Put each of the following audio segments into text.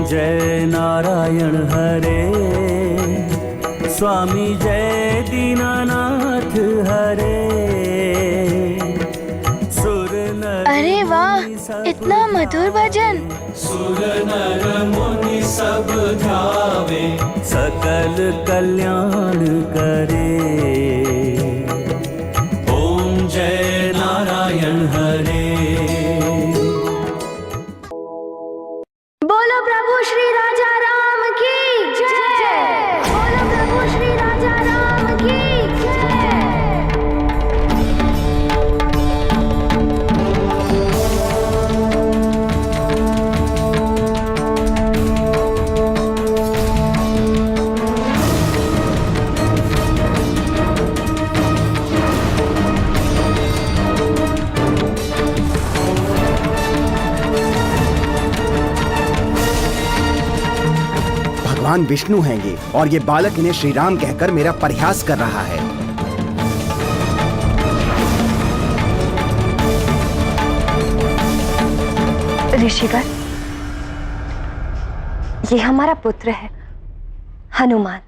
जय नारायण हरे, स्वामी जय दीनानाथ हरे। सुर नर अरे वाह, इतना मधुर भजन। सुर नर मुनि सब ध्यावे, सकल कल्याण करे। ओम जय नारायण हरे। बोलो प्रभु श्री राजा राम की जय। बोलो प्रभु श्री राजा राम की जय। भगवान विष्णु हैं ये, और ये बालक इन्हें श्री राम कहकर मेरा परिहास कर रहा है। ऋषिवर, ये हमारा पुत्र है हनुमान।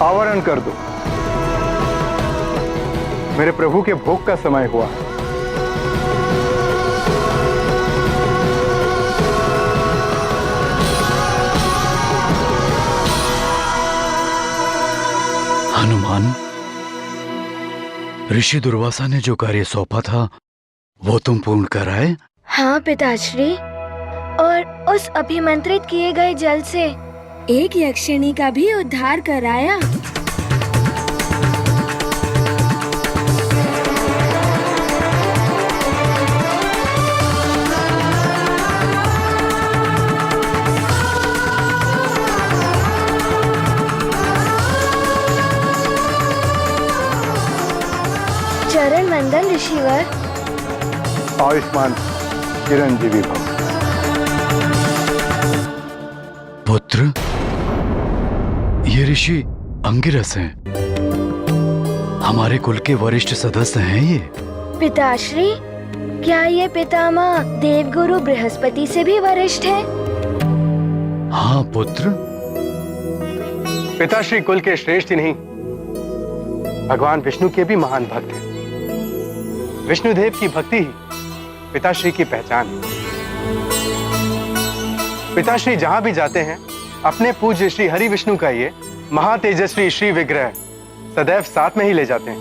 आवरण कर दो, मेरे प्रभु के भोग का समय हुआ है। हनुमान, ऋषि दुर्वासा ने जो कार्य सौंपा था वो तुम पूर्ण कराए? हाँ पिताश्री, और उस अभिमंत्रित किए गए जल से एक यक्षिणी का भी उद्धार कराया। चरण वंदन ऋषिवर। आयुष्मान चिरंजीवी भव। पुत्र, ये ऋषि अंगिरस हैं। हमारे कुल के वरिष्ठ सदस्य हैं ये। पिताश्री, क्या ये पितामह देवगुरु बृहस्पति से भी वरिष्ठ हैं? हाँ पुत्र। पिताश्री कुल के श्रेष्ठ ही नहीं, भगवान विष्णु के भी महान भक्त हैं। विष्णुदेव की भक्ति ही पिताश्री की पहचान है। पिताश्री जहां भी जाते हैं अपने पूज्य श्री हरि विष्णु का ये महातेजस्वी श्री विग्रह सदैव साथ में ही ले जाते हैं।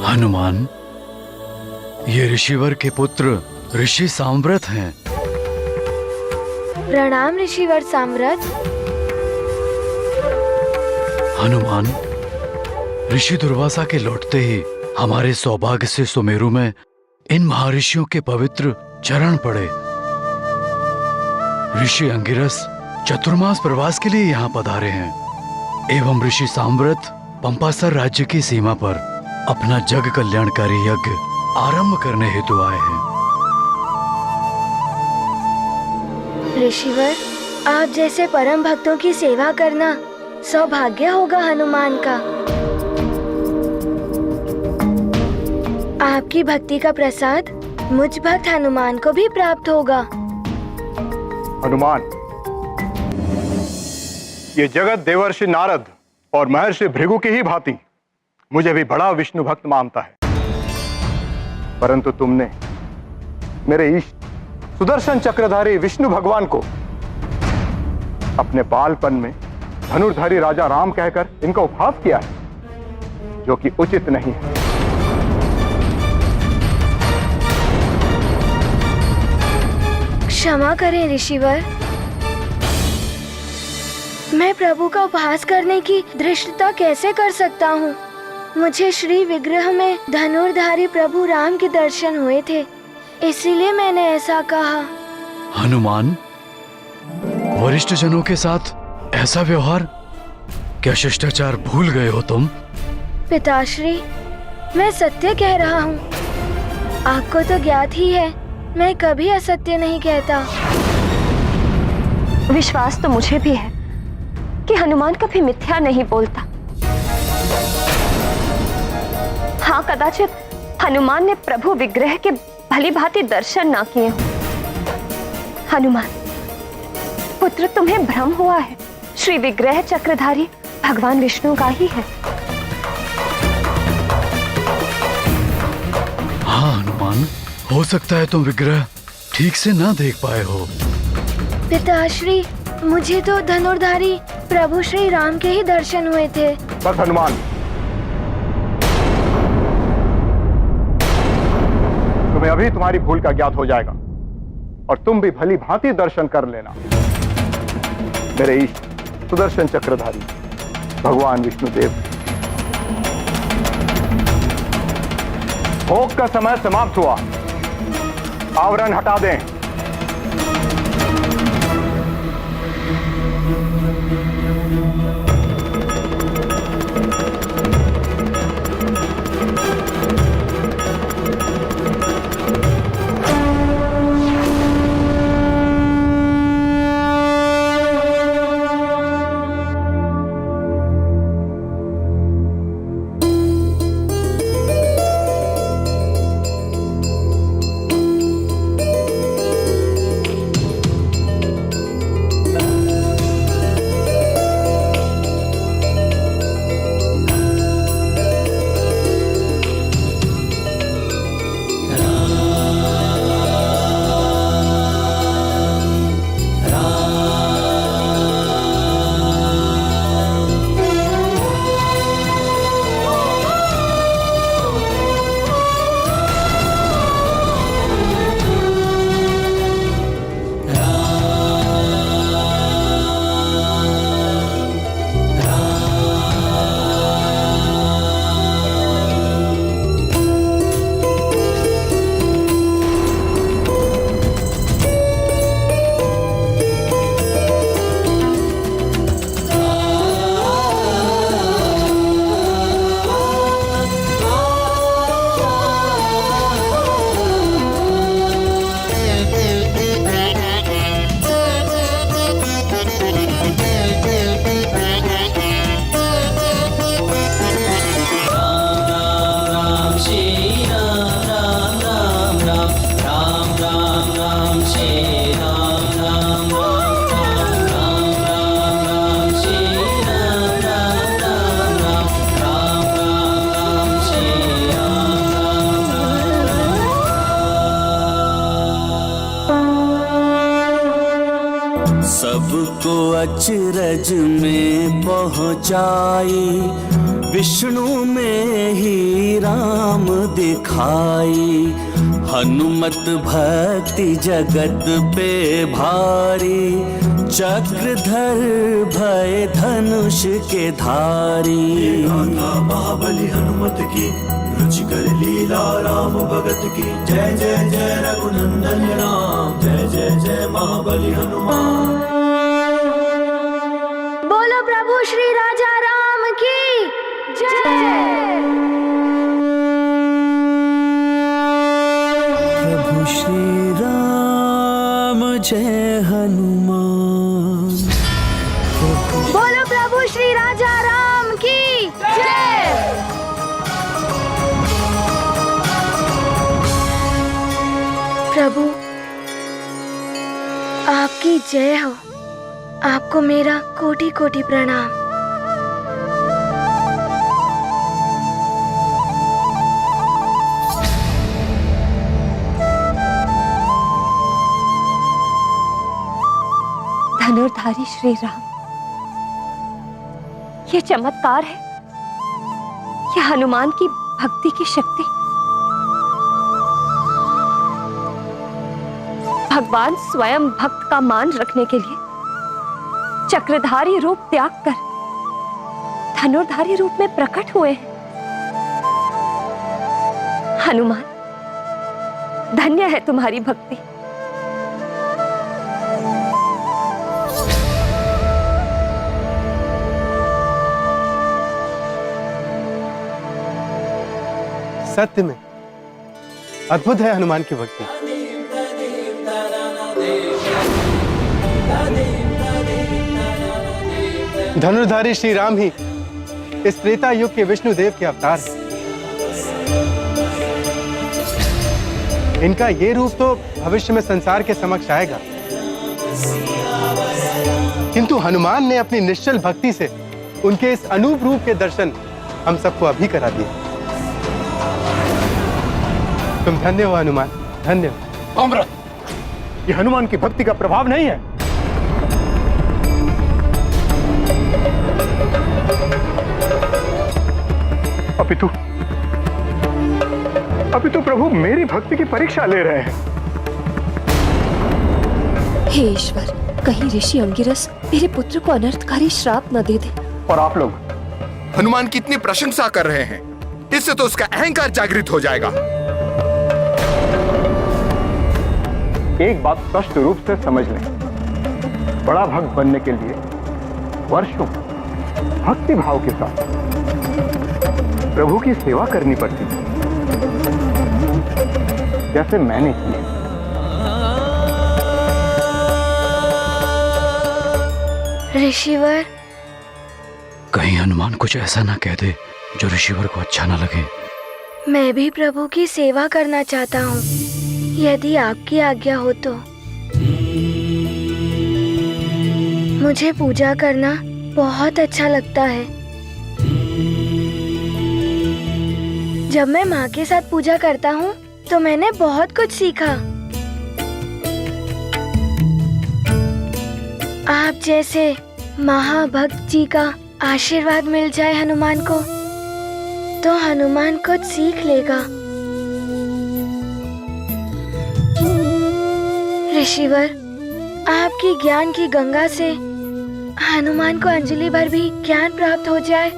हनुमान, ये ऋषिवर के पुत्र ऋषि सांव्रत हैं। प्रणाम ऋषिवर सांव्रत। हनुमान, ऋषि दुर्वासा के लौटते ही हमारे सौभाग्य से सुमेरु में इन महर्षियों के पवित्र चरण पड़े। ऋषि अंगिरस चतुर्मास प्रवास के लिए यहाँ पधारे हैं एवं ऋषि सांव्रत पंपासर राज्य की सीमा पर अपना जग कल्याणकारी यज्ञ आरंभ करने हेतु आए हैं। ऋषिवर, आप जैसे परम भक्तों की सेवा करना सौभाग्य होगा हनुमान का। आपकी भक्ति का प्रसाद मुझ भक्त हनुमान को भी प्राप्त होगा। हनुमान, ये जगत देवर्षि नारद और महर्षि भृगु की ही भांति मुझे भी बड़ा विष्णु भक्त मानता है, परंतु तुमने मेरे इष्ट सुदर्शन चक्रधारी विष्णु भगवान को अपने बालपन में धनुर्धारी राजा राम कहकर इनका उपहास किया है, जो कि उचित नहीं है। क्षमा करें ऋषिवर, मैं प्रभु का उपहास करने की धृष्टता कैसे कर सकता हूँ? मुझे श्री विग्रह में धनुर्धारी प्रभु राम के दर्शन हुए थे, इसीलिए मैंने ऐसा कहा। हनुमान, वरिष्ठ जनों के साथ ऐसा व्यवहार, क्या शिष्टाचार भूल गए हो तुम? पिताश्री, मैं सत्य कह रहा हूँ। आपको तो ज्ञात ही है, मैं कभी असत्य नहीं कहता। विश्वास तो मुझे भी है कि हनुमान कभी मिथ्या नहीं बोलता। हाँ, कदाचित हनुमान ने प्रभु विग्रह के भली भांति दर्शन ना किए हों। हनुमान पुत्र, तुम्हें भ्रम हुआ है। श्री विग्रह चक्रधारी भगवान विष्णु का ही है। हाँ हनुमान, हो सकता है तुम विग्रह ठीक से ना देख पाए हो। पिताश्री, मुझे तो धनुर्धारी प्रभु श्री राम के ही दर्शन हुए थे। बस हनुमान, तुम्हें अभी तुम्हारी भूल का ज्ञात हो जाएगा और तुम भी भली भांति दर्शन कर लेना। मेरे इष्ट सुदर्शन चक्रधारी भगवान विष्णुदेव। भोग का समय समाप्त हुआ, आवरण हटा दें। सबको अचरज में पहुँचाई, विष्णु में ही राम दिखाई। हनुमत भक्ति जगत पे भारी, चक्रधर भय धनुष के धारी। महाबली हनुमत की रुचिकर लीला राम भगत की। जय जय जय रघुनंदन राम, जय जय जय महाबली हनुमान। बोलो प्रभु श्री राजा राम की जय। प्रभु श्री राम जय हनुमान। बोलो प्रभु श्री राजा राम की जय। प्रभु आपकी जय हो। आपको मेरा कोटि कोटि प्रणाम। धनुर्धारी श्री राम, ये चमत्कार है, ये हनुमान की भक्ति की शक्ति। भगवान स्वयं भक्त का मान रखने के लिए चक्रधारी रूप त्याग कर धनुर्धारी रूप में प्रकट हुए हैं। हनुमान, धन्य है तुम्हारी भक्ति। सत्य में अद्भुत है हनुमान की भक्ति। धनुर्धारी श्री राम ही इस त्रेता युग के विष्णु देव के अवतार हैं। इनका ये रूप तो भविष्य में संसार के समक्ष आएगा, किंतु हनुमान ने अपनी निश्चल भक्ति से उनके इस अनूप रूप के दर्शन हम सबको अभी करा दिए। तुम धन्य हो हनुमान, धन्य हो। अमृत, ये हनुमान की भक्ति का प्रभाव नहीं है। अपितु प्रभु मेरी भक्ति की परीक्षा ले रहे हैं। हे ईश्वर, कहीं ऋषि अंगिरस मेरे पुत्र को अनर्थकारी श्राप न दे दे। और आप लोग हनुमान की इतनी प्रशंसा कर रहे हैं, इससे तो उसका अहंकार जागृत हो जाएगा। एक बात स्पष्ट रूप से समझ लें, बड़ा भक्त बनने के लिए वर्षों भक्ति भाव के साथ प्रभु की सेवा करनी पड़ती है, जैसे मैंने की। ऋषिवर, कहीं हनुमान कुछ ऐसा ना कह दे जो ऋषिवर को अच्छा ना लगे। मैं भी प्रभु की सेवा करना चाहता हूँ, यदि आपकी आज्ञा हो तो। मुझे पूजा करना बहुत अच्छा लगता है। जब मैं माँ के साथ पूजा करता हूँ तो मैंने बहुत कुछ सीखा। आप जैसे महाभक्त जी का आशीर्वाद मिल जाए हनुमान को, तो हनुमान कुछ सीख लेगा। ऋषिवर, आपकी ज्ञान की गंगा से हनुमान को अंजलि भर भी ज्ञान प्राप्त हो जाए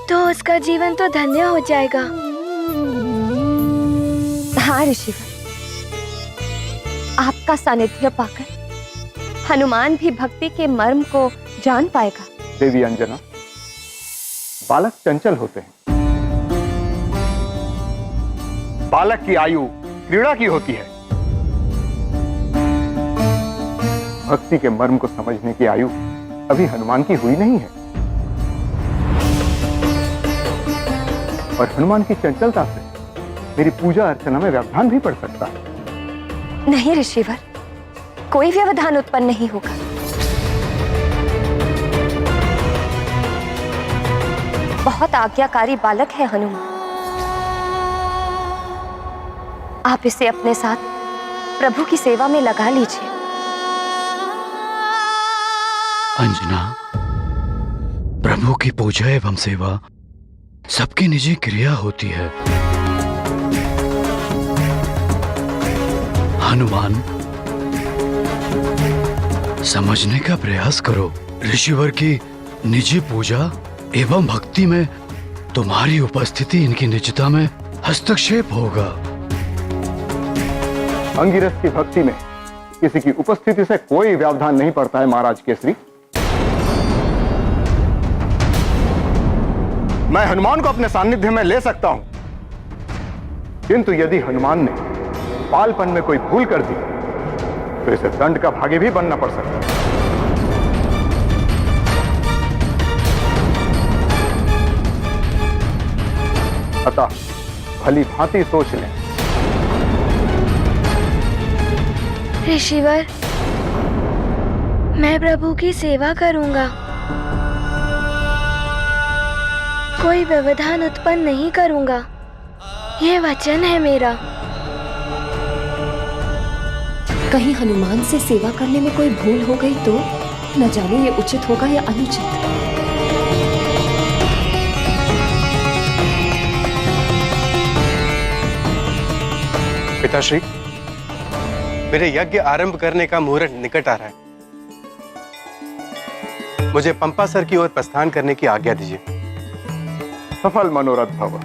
तो उसका जीवन तो धन्य हो जाएगा। हाँ ऋषिवर, आपका सानिध्य पाकर हनुमान भी भक्ति के मर्म को जान पाएगा। देवी अंजना, बालक चंचल होते हैं। बालक की आयु क्रीड़ा की होती है। भक्ति के मर्म को समझने की आयु अभी हनुमान की हुई नहीं है। और हनुमान की चंचलता से मेरी पूजा अर्चना में व्यवधान भी पड़ सकता है। नहीं ऋषिवर, कोई व्यवधान उत्पन्न नहीं होगा। बहुत आज्ञाकारी बालक है हनुमान। आप इसे अपने साथ प्रभु की सेवा में लगा लीजिए। अंजना, प्रभु की पूजा एवं सेवा सबकी निजी क्रिया होती है। हनुमान, समझने का प्रयास करो। ऋषिवर की निजी पूजा एवं भक्ति में तुम्हारी उपस्थिति इनकी निजता में हस्तक्षेप होगा। अंगिरस की भक्ति में किसी की उपस्थिति से कोई व्यवधान नहीं पड़ता है महाराज केसरी। मैं हनुमान को अपने सानिध्य में ले सकता हूं, किंतु यदि हनुमान ने बालपन में कोई भूल कर दी तो इसे दंड का भागी भी बनना पड़ सकता है। अतः भली भांति सोच लें। ऋषिवर, मैं प्रभु की सेवा करूंगा, कोई व्यवधान उत्पन्न नहीं करूंगा, ये वचन है मेरा। कहीं हनुमान से सेवा करने में कोई भूल हो गई तो? न जाने ये उचित होगा या अनुचित। पिताश्री, मेरे यज्ञ आरंभ करने का मुहूर्त निकट आ रहा है। मुझे पंपासर की ओर प्रस्थान करने की आज्ञा दीजिए। सफल मनोरथ भव।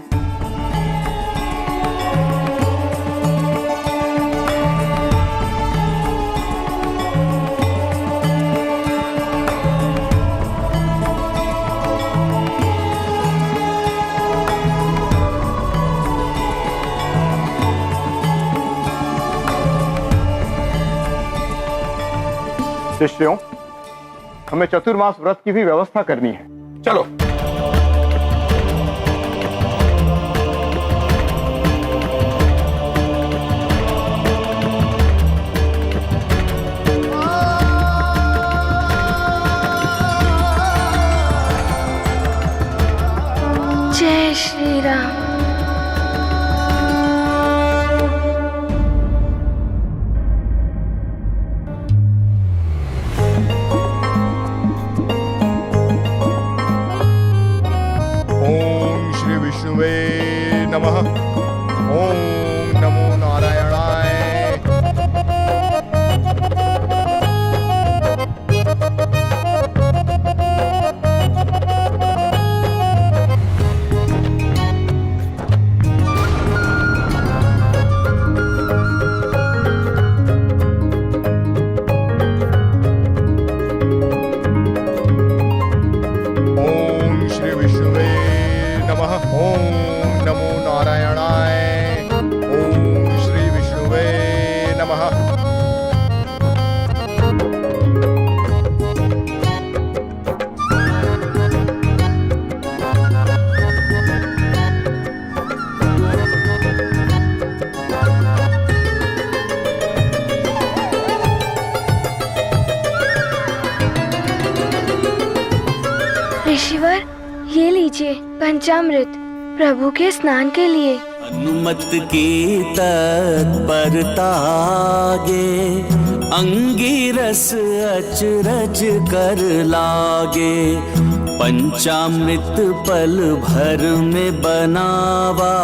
शिष्यों, हमें चतुर्मास व्रत की भी व्यवस्था करनी है। चलो। जय श्री राम। ओम श्री विष्णुवे नमः। ओम नमो नारायणाय। ओम श्री विष्णुवे नमः। ओम नमो नारायणाय। ओम श्री विष्णुवे नमः। ऋषिवर, ये लीजिए पंचामृत प्रभु के स्नान के लिए। अनुमत की तत्परता आगे, अंगिरस अचरज कर लागे। पंचामृत पल भर में बनावा,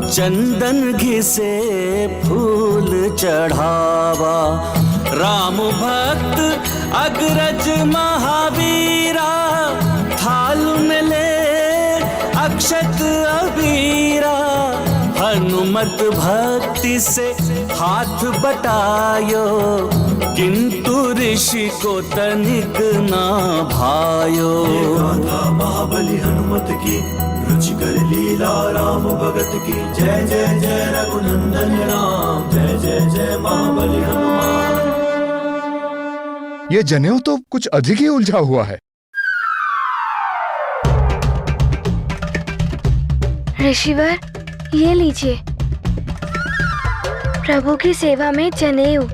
चंदन घिसे फूल चढ़ावा। राम भक्त अग्रज महावीरा, थाल में ले अक्षत अबीरा। हनुमत भक्ति से हाथ बटायो, किंतु ऋषि को तनिक ना भायो। गाथा महाबली हनुमत की, रुचिकर लीला राम भगत की। जय जय जय रघुनंदन राम, जय जय जय महाबली हनुमान। ये जनेऊ तो कुछ अधिक ही उलझा हुआ है। ऋषिवर, ये लीजिए प्रभु की सेवा में जनेऊ।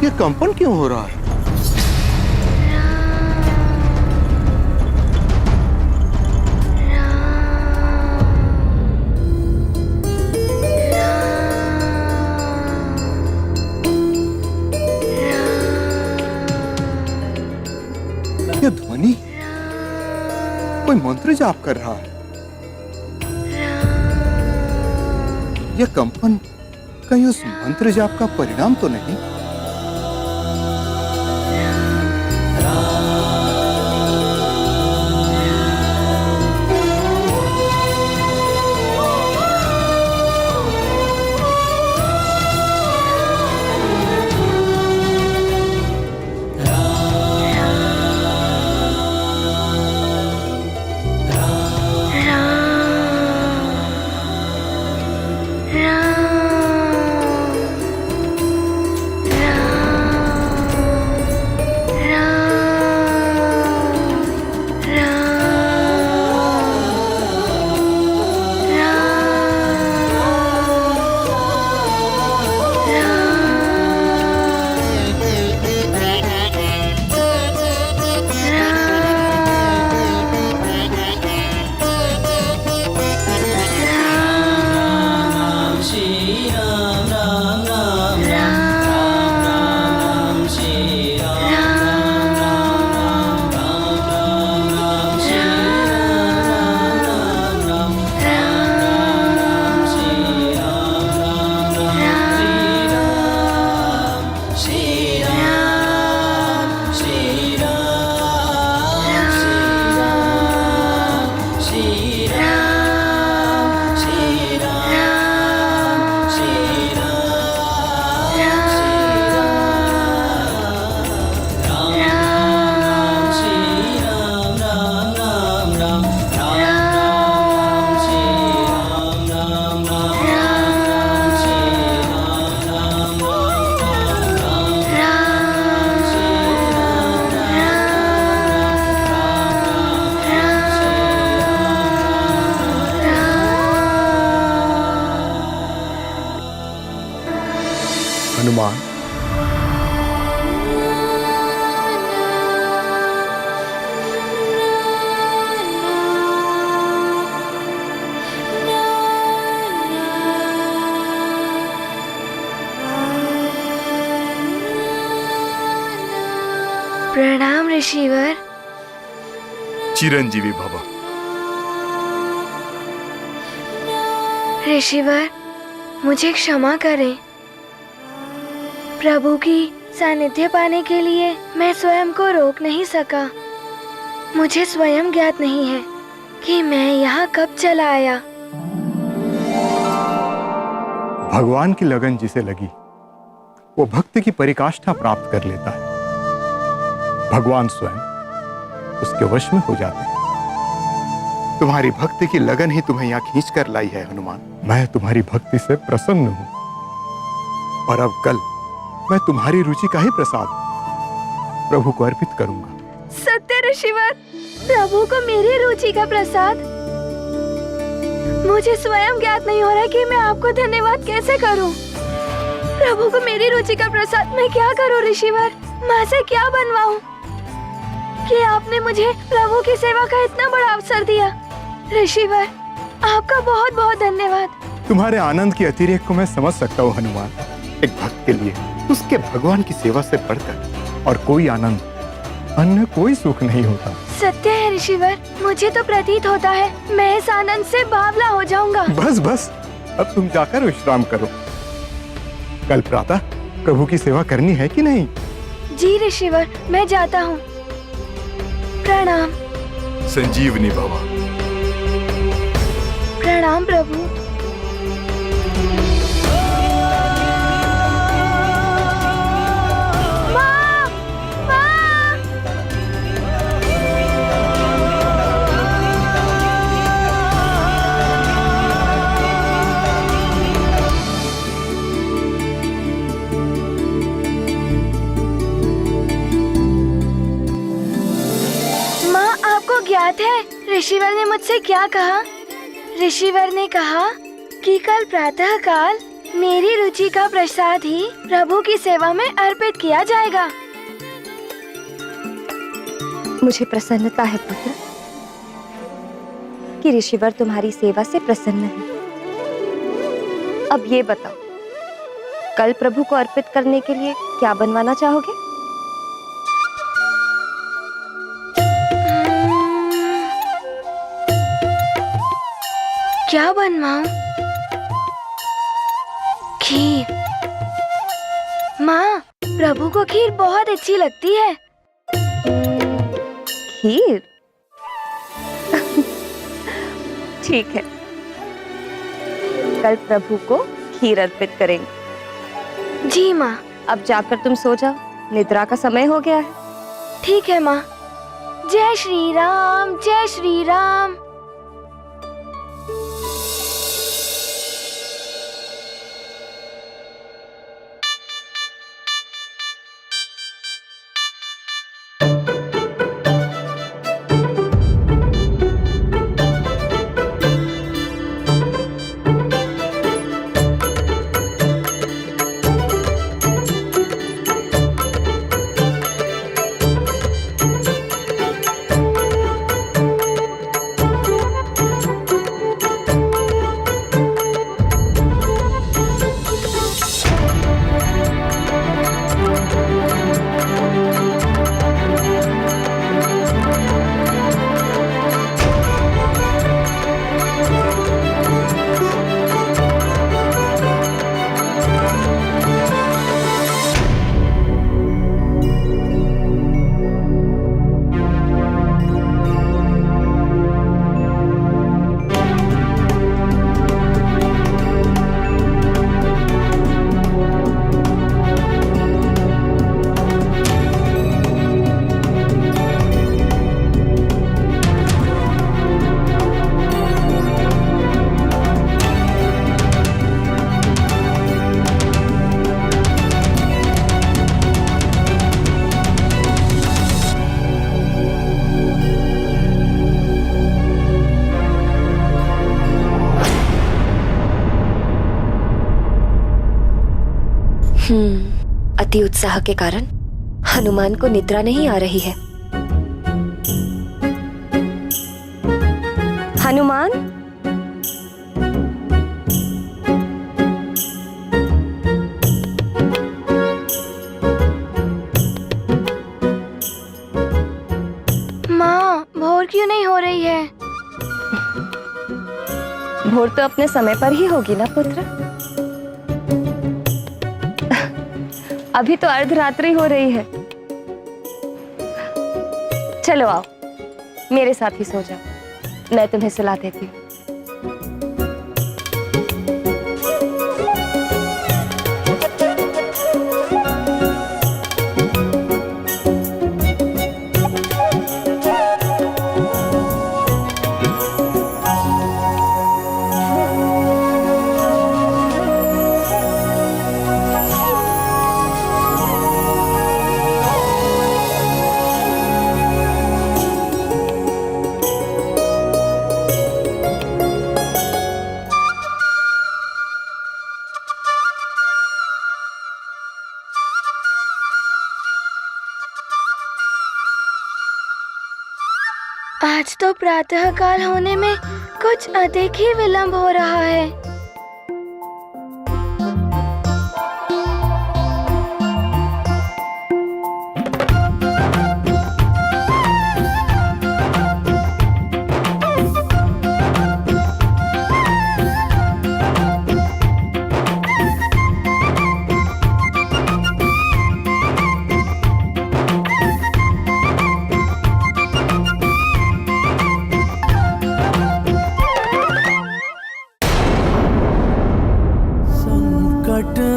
ये कंपन क्यों हो रहा है? ये ध्वनि कोई मंत्र जाप कर रहा है। यह कंपन कहीं उस मंत्र जाप का परिणाम तो नहीं? हनुमान, प्रणाम ऋषिवर। चिरंजीवी भव। ऋषिवर, मुझे क्षमा करें। प्रभु की सानिध्य पाने के लिए मैं स्वयं को रोक नहीं सका। मुझे स्वयं ज्ञात नहीं है कि मैं यहाँ कब चला आया। भगवान की लगन जिसे लगी वो भक्ति की परिकाष्ठा प्राप्त कर लेता है। भगवान स्वयं उसके वश में हो जाते हैं। तुम्हारी भक्ति की लगन ही तुम्हें यहाँ खींच कर लाई है हनुमान। मैं तुम्हारी भक्ति से प्रसन्न हूँ और अब कल मैं तुम्हारी रुचि का ही प्रसाद प्रभु को अर्पित करूंगा। सत्य ऋषिवर, प्रभु को मेरी रुचि का प्रसाद। मुझे स्वयं ज्ञात नहीं हो रहा कि मैं आपको धन्यवाद कैसे करूं। प्रभु को मेरी रुचि का प्रसाद मैं क्या करूं ऋषिवर? माँ से क्या बनवाऊं कि आपने मुझे प्रभु की सेवा का इतना बड़ा अवसर दिया। ऋषिवर, आपका बहुत बहुत धन्यवाद। तुम्हारे आनंद की अतिरेक को मैं समझ सकता हूँ हनुमान। एक भक्त के लिए उसके भगवान की सेवा से बढ़कर और कोई आनंद, अन्य कोई सुख नहीं होता। सत्य है ऋषिवर, मुझे तो प्रतीत होता है मैं इस आनंद से बावला हो जाऊंगा। बस बस, अब तुम जाकर विश्राम करो। कल प्रातः प्रभु की सेवा करनी है कि नहीं? जी ऋषिवर, मैं जाता हूँ। प्रणाम। संजीवनी भव। प्रणाम प्रभु। माँ! माँ! माँ, आपको ज्ञात है ऋषिवर ने मुझसे क्या कहा? ऋषिवर ने कहा कि कल प्रातः काल मेरी रुचि का प्रसाद ही प्रभु की सेवा में अर्पित किया जाएगा। मुझे प्रसन्नता है पुत्र कि ऋषिवर तुम्हारी सेवा से प्रसन्न है। अब ये बताओ, कल प्रभु को अर्पित करने के लिए क्या बनवाना चाहोगे? क्या बनवाऊं? खीर। माँ, प्रभु को खीर बहुत अच्छी लगती है। खीर? ठीक है, कल प्रभु को खीर अर्पित करेंगे। जी माँ। अब जाकर तुम सो जाओ, निद्रा का समय हो गया है। ठीक है माँ। जय श्री राम, जय श्री राम। अति उत्साह के कारण हनुमान को निद्रा नहीं आ रही है। हनुमान, माँ, भोर क्यों नहीं हो रही है? भोर तो अपने समय पर ही होगी ना पुत्र। अभी तो अर्धरात्रि हो रही है। चलो आओ, मेरे साथ ही सो जाओ, मैं तुम्हें सुला देती हूँ। आज तो प्रातः काल होने में कुछ अधिक ही विलंब हो रहा है।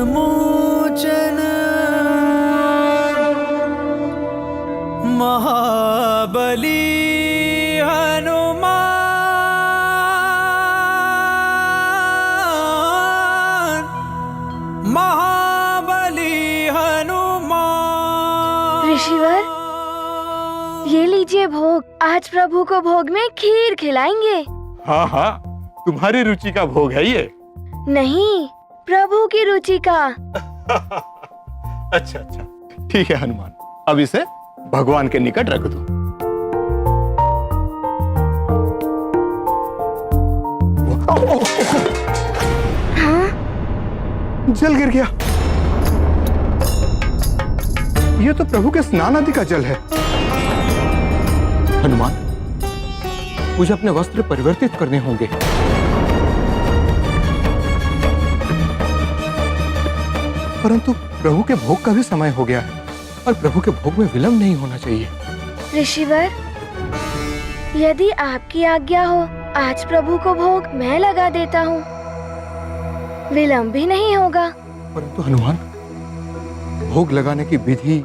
मोचन महाबली हनुमान, महाबली हनुमान। ऋषिवर, ये लीजिए भोग। आज प्रभु को भोग में खीर खिलाएंगे। हाँ हाँ, तुम्हारी रुचि का भोग है ये। नहीं, प्रभु की रुचि का। अच्छा अच्छा, ठीक है हनुमान, अब इसे भगवान के निकट रख दो। हाँ? जल गिर गया। ये तो प्रभु के स्नान आदि का जल है। हनुमान, मुझे अपने वस्त्र परिवर्तित करने होंगे। परंतु प्रभु के भोग का भी समय हो गया है और प्रभु के भोग में विलंब नहीं होना चाहिए। ऋषिवर, यदि आपकी आज्ञा हो, आज प्रभु को भोग मैं लगा देता हूँ। विलंब भी नहीं होगा। परंतु हनुमान, भोग लगाने की विधि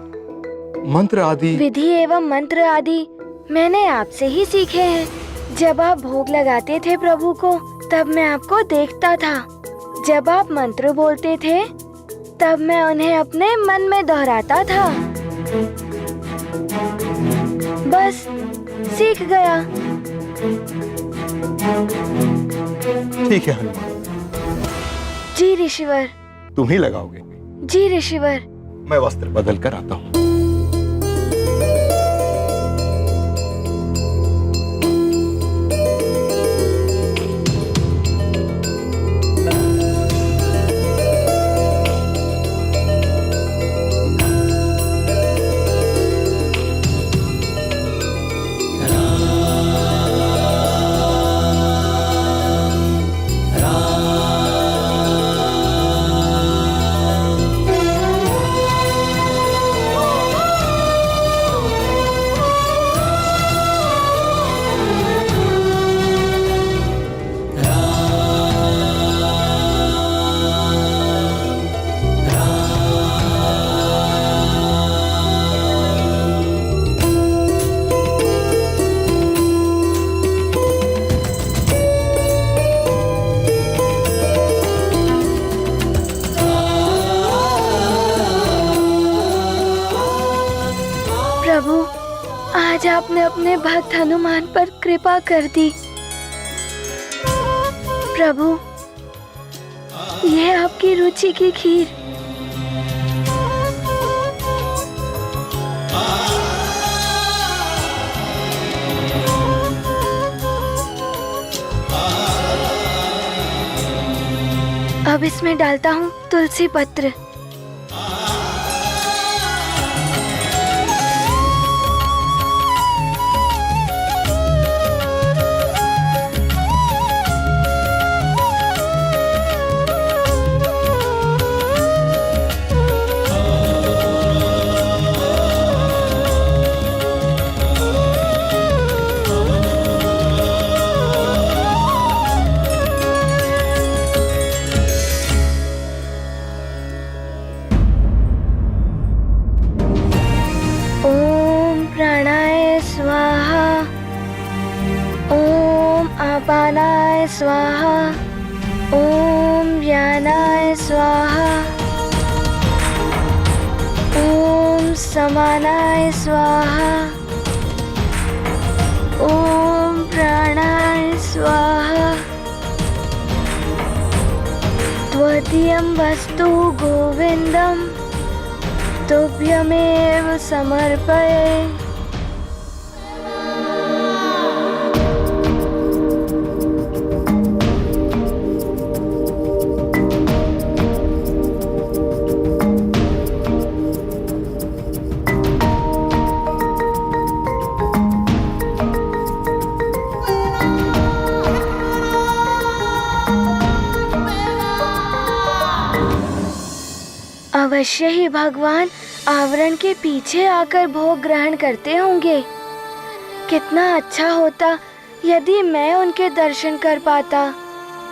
एवं मंत्र आदि मैंने आपसे ही सीखे हैं। जब आप भोग लगाते थे प्रभु को, तब मैं आपको देखता था। जब आप मंत्र बोलते थे, तब मैं उन्हें अपने मन में दोहराता था। बस सीख गया। ठीक है हनुमान, जी ऋषिवर। तुम ही लगाओगे? जी ऋषिवर। मैं वस्त्र बदल कर आता हूँ। प्रभु, आज आपने अपने भक्त हनुमान पर कृपा कर दी। प्रभु, यह आपकी रुचि की खीर। अब इसमें डालता हूँ तुलसी पत्र। अपानाय स्वाहा, ओम व्यानाय स्वाहा, ओम समानाय स्वाहा, ओम प्राणाय स्वाहा। द्वितीयं वस्तु गोविंदम तुभ्यमेव समर्पये। अवश्य ही भगवान आवरण के पीछे आकर भोग ग्रहण करते होंगे। कितना अच्छा होता यदि मैं उनके दर्शन कर पाता।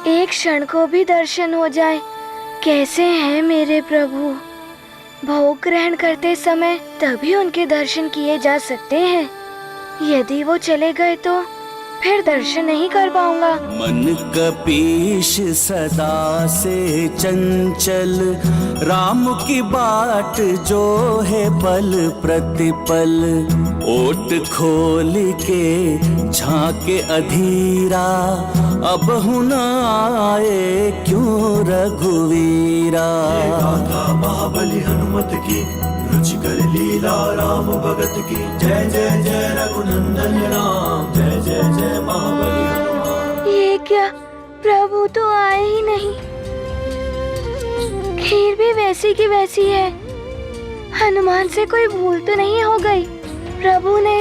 एक क्षण को भी दर्शन हो जाए। कैसे हैं मेरे प्रभु? भोग ग्रहण करते समय तभी उनके दर्शन किए जा सकते हैं। यदि वो चले गए तो फिर दर्शन नहीं कर पाऊंगा। मन कपीश सदा से चंचल, राम की बाट जो है पल प्रतिपल। ओट खोल के झांके अधीरा, अब हुन आए क्यों रघुवीरा। गाथा महाबली हनुमत की, रुचिकर लीला राम भगत की। जय जय जय रघुनंदन राम, जय जय जय महाबली हनुमान। ये क्या, प्रभु तो आए ही नहीं। खीर भी वैसी की वैसी है। हनुमान से कोई भूल तो नहीं हो गई? प्रभु ने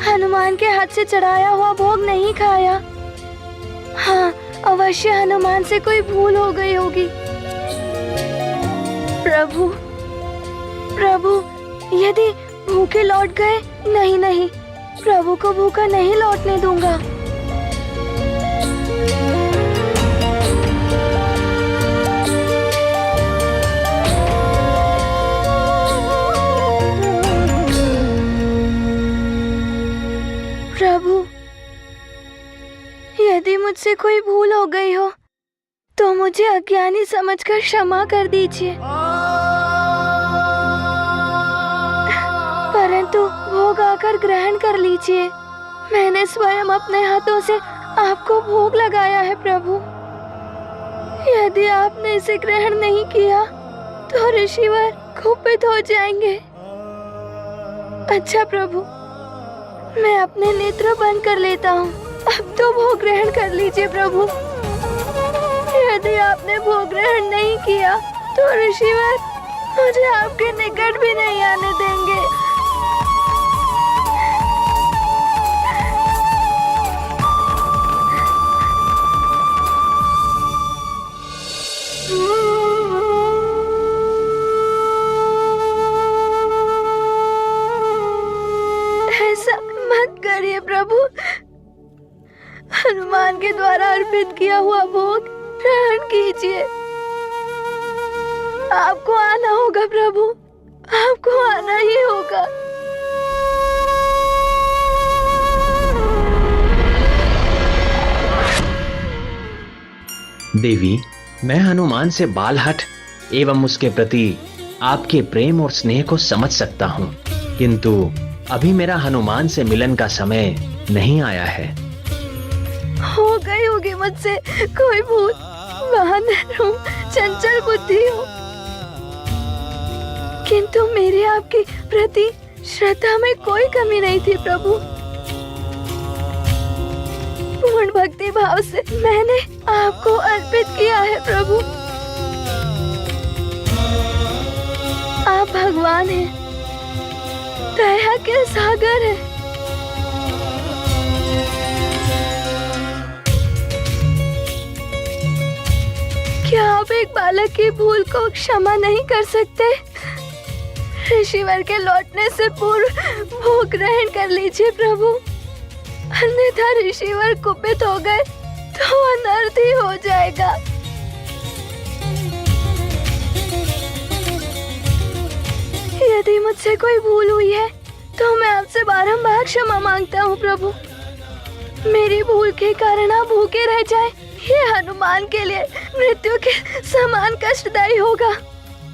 हनुमान के हाथ से चढ़ाया हुआ भोग नहीं खाया। हाँ, अवश्य हनुमान से कोई भूल हो गई होगी। प्रभु प्रभु, यदि भूखे लौट गए, नहीं नहीं, प्रभु को भूखा नहीं लौटने दूंगा। प्रभु, यदि मुझसे कोई भूल हो गई हो तो मुझे अज्ञानी समझकर क्षमा कर दीजिए, परंतु भोग आकर ग्रहण कर लीजिए। मैंने स्वयं अपने हाथों से आपको भोग लगाया है प्रभु। यदि आपने इसे ग्रहण नहीं किया तो ऋषिवर कुपित हो जाएंगे। अच्छा प्रभु, मैं अपने नेत्र बंद कर लेता हूँ। अब तो भोग ग्रहण कर लीजिए प्रभु। यदि आपने भोग ग्रहण नहीं किया तो ऋषिवर मुझे आपके निकट भी नहीं आने देंगे। ऐसा मत करिए प्रभु। हनुमान के द्वारा अर्पित किया हुआ भोग ग्रहण कीजिए। आपको आना होगा प्रभु, आपको आना ही होगा। देवी, मैं हनुमान से बालहट एवं उसके प्रति आपके प्रेम और स्नेह को समझ सकता हूँ, किंतु अभी मेरा हनुमान से मिलन का समय नहीं आया है। हो गई होगी मुझसे कोई भूल, बहादुर हूँ, चंचल बुद्धि हूँ, किंतु मेरी आपकी प्रति श्रद्धा में कोई कमी नहीं थी प्रभु। पूर्ण भक्ति भाव से मैंने आपको अर्पित किया है प्रभु। आप भगवान हैं, दया के सागर हैं। क्या आप एक बालक की भूल को क्षमा नहीं कर सकते? ऋषिवर के लौटने से पूर्व भोग ग्रहण कर लीजिए प्रभु, अन्यथा ऋषिवर कुपित हो गए तो अनर्थ ही हो जाएगा। यदि मुझसे कोई भूल हुई है तो मैं आपसे बारंबार क्षमा मांगता हूँ प्रभु। मेरी भूल के कारण आप भूखे रह जाए, ये हनुमान के लिए मृत्यु के समान कष्टदायी होगा।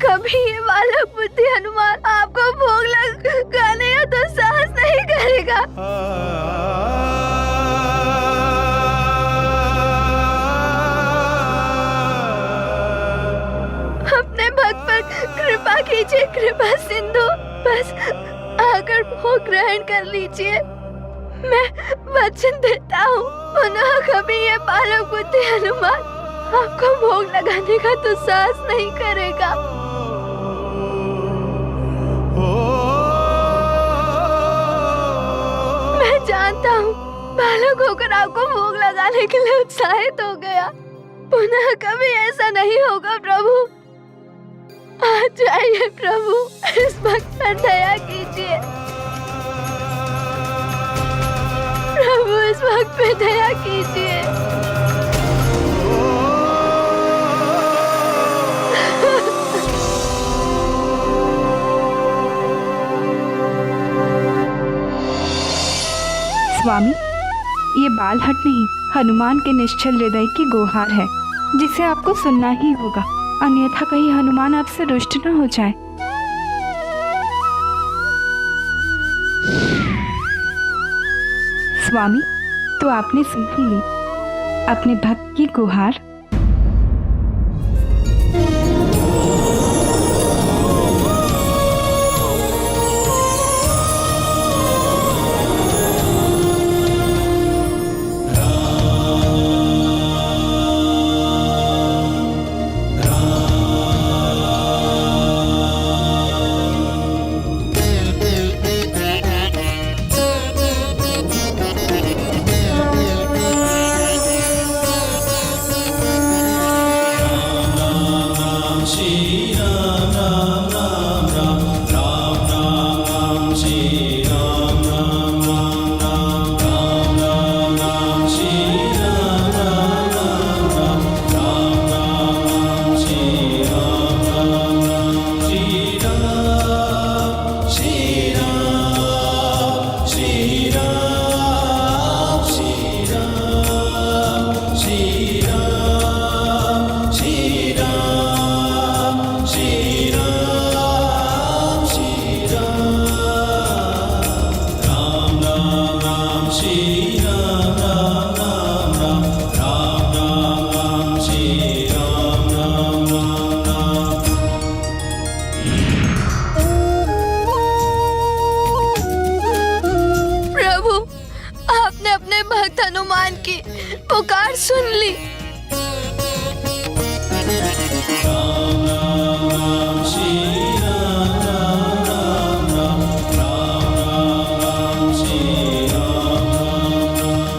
कभी ये बालक बुद्धि हनुमान आपको भोग लगाने का तो साहस नहीं करेगा। अपने भक्त पर कृपा कीजिए, कृपा सिंधु, बस आकर भोग ग्रहण कर लीजिए। मैं वचन देता हूँ, पुनः कभी ये बालक बुद्धि हनुमान आपको भोग लगाने का तो साहस नहीं करेगा। मैं जानता हूँ बालक होकर आपको भोग लगाने के लिए उत्साहित हो गया। पुनः कभी ऐसा नहीं होगा प्रभु। आ जाइए प्रभु, इस भक्त पर दया कीजिए प्रभु, इस वक्त पे दया कीजिए। स्वामी, ये बालहट नहीं, हनुमान के निश्चल हृदय की गुहार है, जिसे आपको सुनना ही होगा, अन्यथा कहीं हनुमान आपसे रुष्ट न हो जाए। स्वामी, तो आपने सुन ही ली अपने भक्त की गुहार।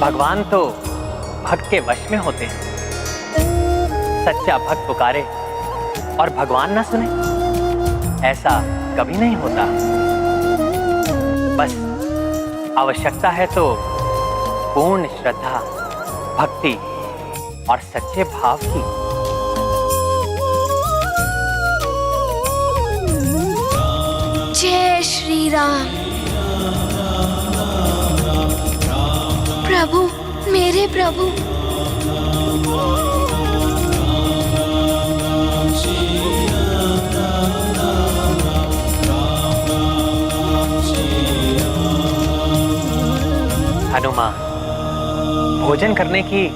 भगवान तो भक्त के वश में होते हैं। सच्चा भक्त पुकारे और भगवान ना सुने, ऐसा कभी नहीं होता। बस आवश्यकता है तो पूर्ण श्रद्धा, भक्ति और सच्चे भाव की। जय श्री राम। प्रभु, मेरे प्रभु। हनुमान, भोजन करने की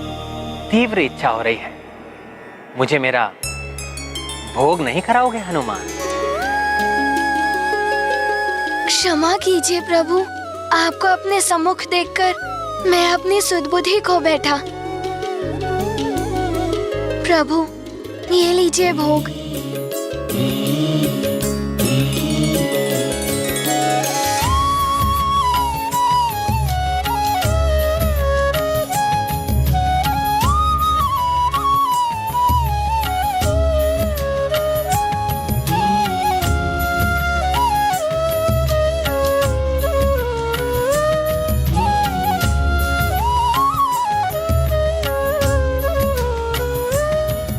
तीव्र इच्छा हो रही है। मुझे मेरा भोग नहीं कराओगे हनुमान? क्षमा कीजिए प्रभु, आपको अपने सम्मुख देखकर मैं अपनी सुध-बुद्धि खो बैठा। प्रभु, ये लीजिए भोग।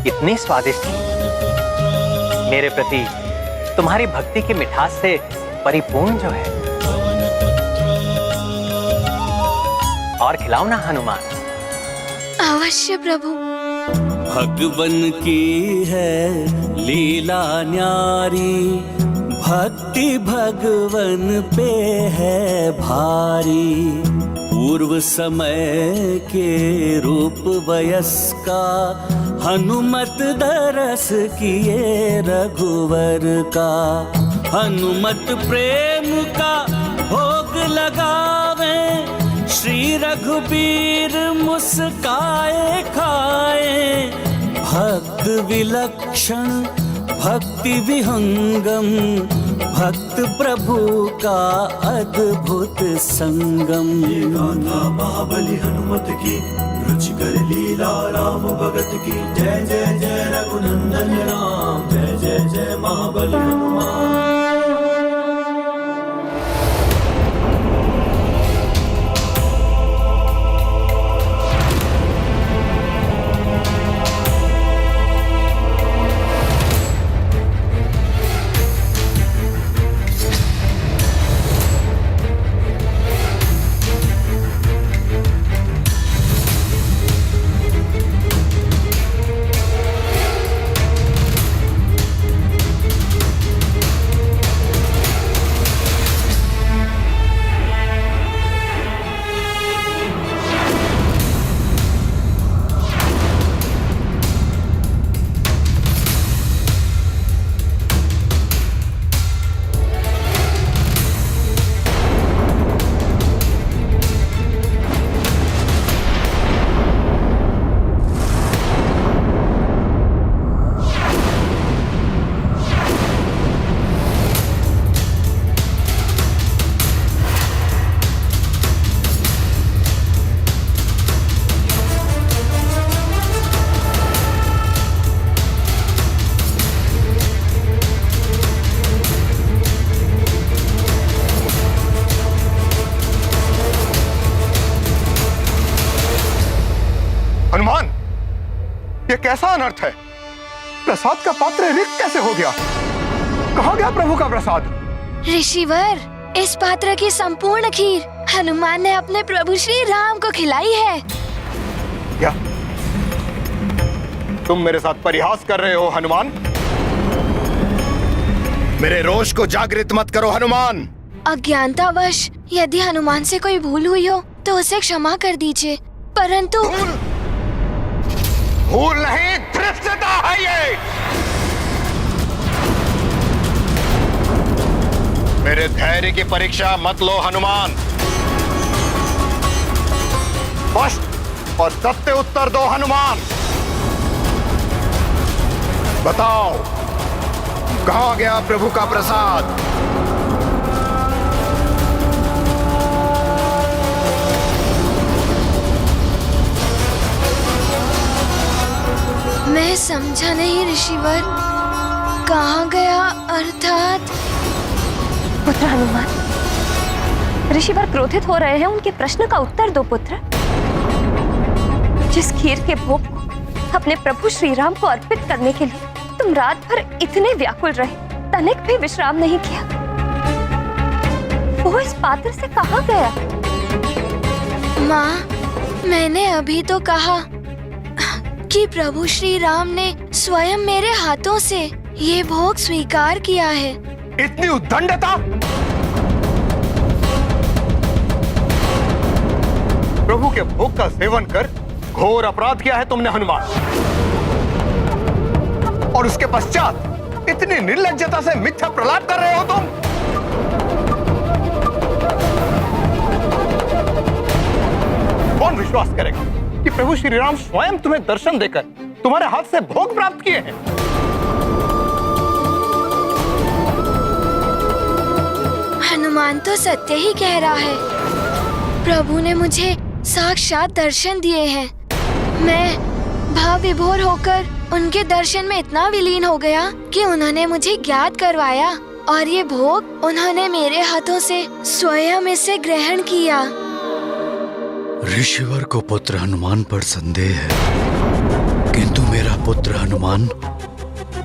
इतनी स्वादिष्ट, मेरे प्रति तुम्हारी भक्ति की मिठास से परिपूर्ण जो है। और खिलाओ ना हनुमान। अवश्य प्रभु। भगवन की है लीला न्यारी, भक्ति भगवन पे है भारी। पूर्व समय के रूप वयस्का, हनुमत दरस किए रघुवर का। हनुमत प्रेम का भोग लगावे, श्री रघुबीर मुस्काए खाए। भक्त विलक्षण भक्ति विहंगम, भक्त प्रभु का अद्भुत संगम। ये गाथा महाबली हनुमत की, रुचि कर लीला राम भगत की। जय जय जय रघुनंदन राम, जय जय जय महाबली हनुमान। हनुमान, ये कैसा अनर्थ है? प्रसाद का पात्र रिक्त कैसे हो गया? कहाँ गया प्रभु का प्रसाद? ऋषिवर, इस पात्र की संपूर्ण खीर हनुमान ने अपने प्रभु श्री राम को खिलाई है। क्या तुम मेरे साथ परिहास कर रहे हो हनुमान? मेरे रोष को जागृत मत करो हनुमान। अज्ञानतावश यदि हनुमान से कोई भूल हुई हो तो उसे क्षमा कर दीजिए, परंतु भूल नहीं, धृष्टता है ये। मेरे धैर्य की परीक्षा मत लो हनुमान। स्पष्ट और सत्य उत्तर दो हनुमान। बताओ, कहां गया प्रभु का प्रसाद? मैं समझा नहीं ऋषिवर, कहाँ गया अर्थात? पुत्र हनुमान, ऋषिवर क्रोधित हो रहे हैं, उनके प्रश्न का उत्तर दो पुत्र। जिस खीर के भोग को अपने प्रभु श्री राम को अर्पित करने के लिए तुम रात भर इतने व्याकुल रहे, तनिक भी विश्राम नहीं किया, वो इस पात्र से कहाँ गया? माँ, मैंने अभी तो कहा कि प्रभु श्री राम ने स्वयं मेरे हाथों से ये भोग स्वीकार किया है। इतनी उद्दंडता! प्रभु के भोग का सेवन कर घोर अपराध किया है तुमने हनुमान, और उसके पश्चात इतनी निर्लज्जता से मिथ्या प्रलाप कर रहे हो तुम। कौन विश्वास करेगा कि प्रभु श्री राम स्वयं तुम्हें दर्शन देकर तुम्हारे हाथ से भोग प्राप्त किए हैं? हनुमान तो सत्य ही कह रहा है। प्रभु ने मुझे साक्षात दर्शन दिए हैं। मैं भाव विभोर होकर उनके दर्शन में इतना विलीन हो गया कि उन्होंने मुझे ज्ञात करवाया, और ये भोग उन्होंने मेरे हाथों से स्वयं इसे ग्रहण किया। ऋषिवर को पुत्र हनुमान पर संदेह है, किंतु मेरा पुत्र हनुमान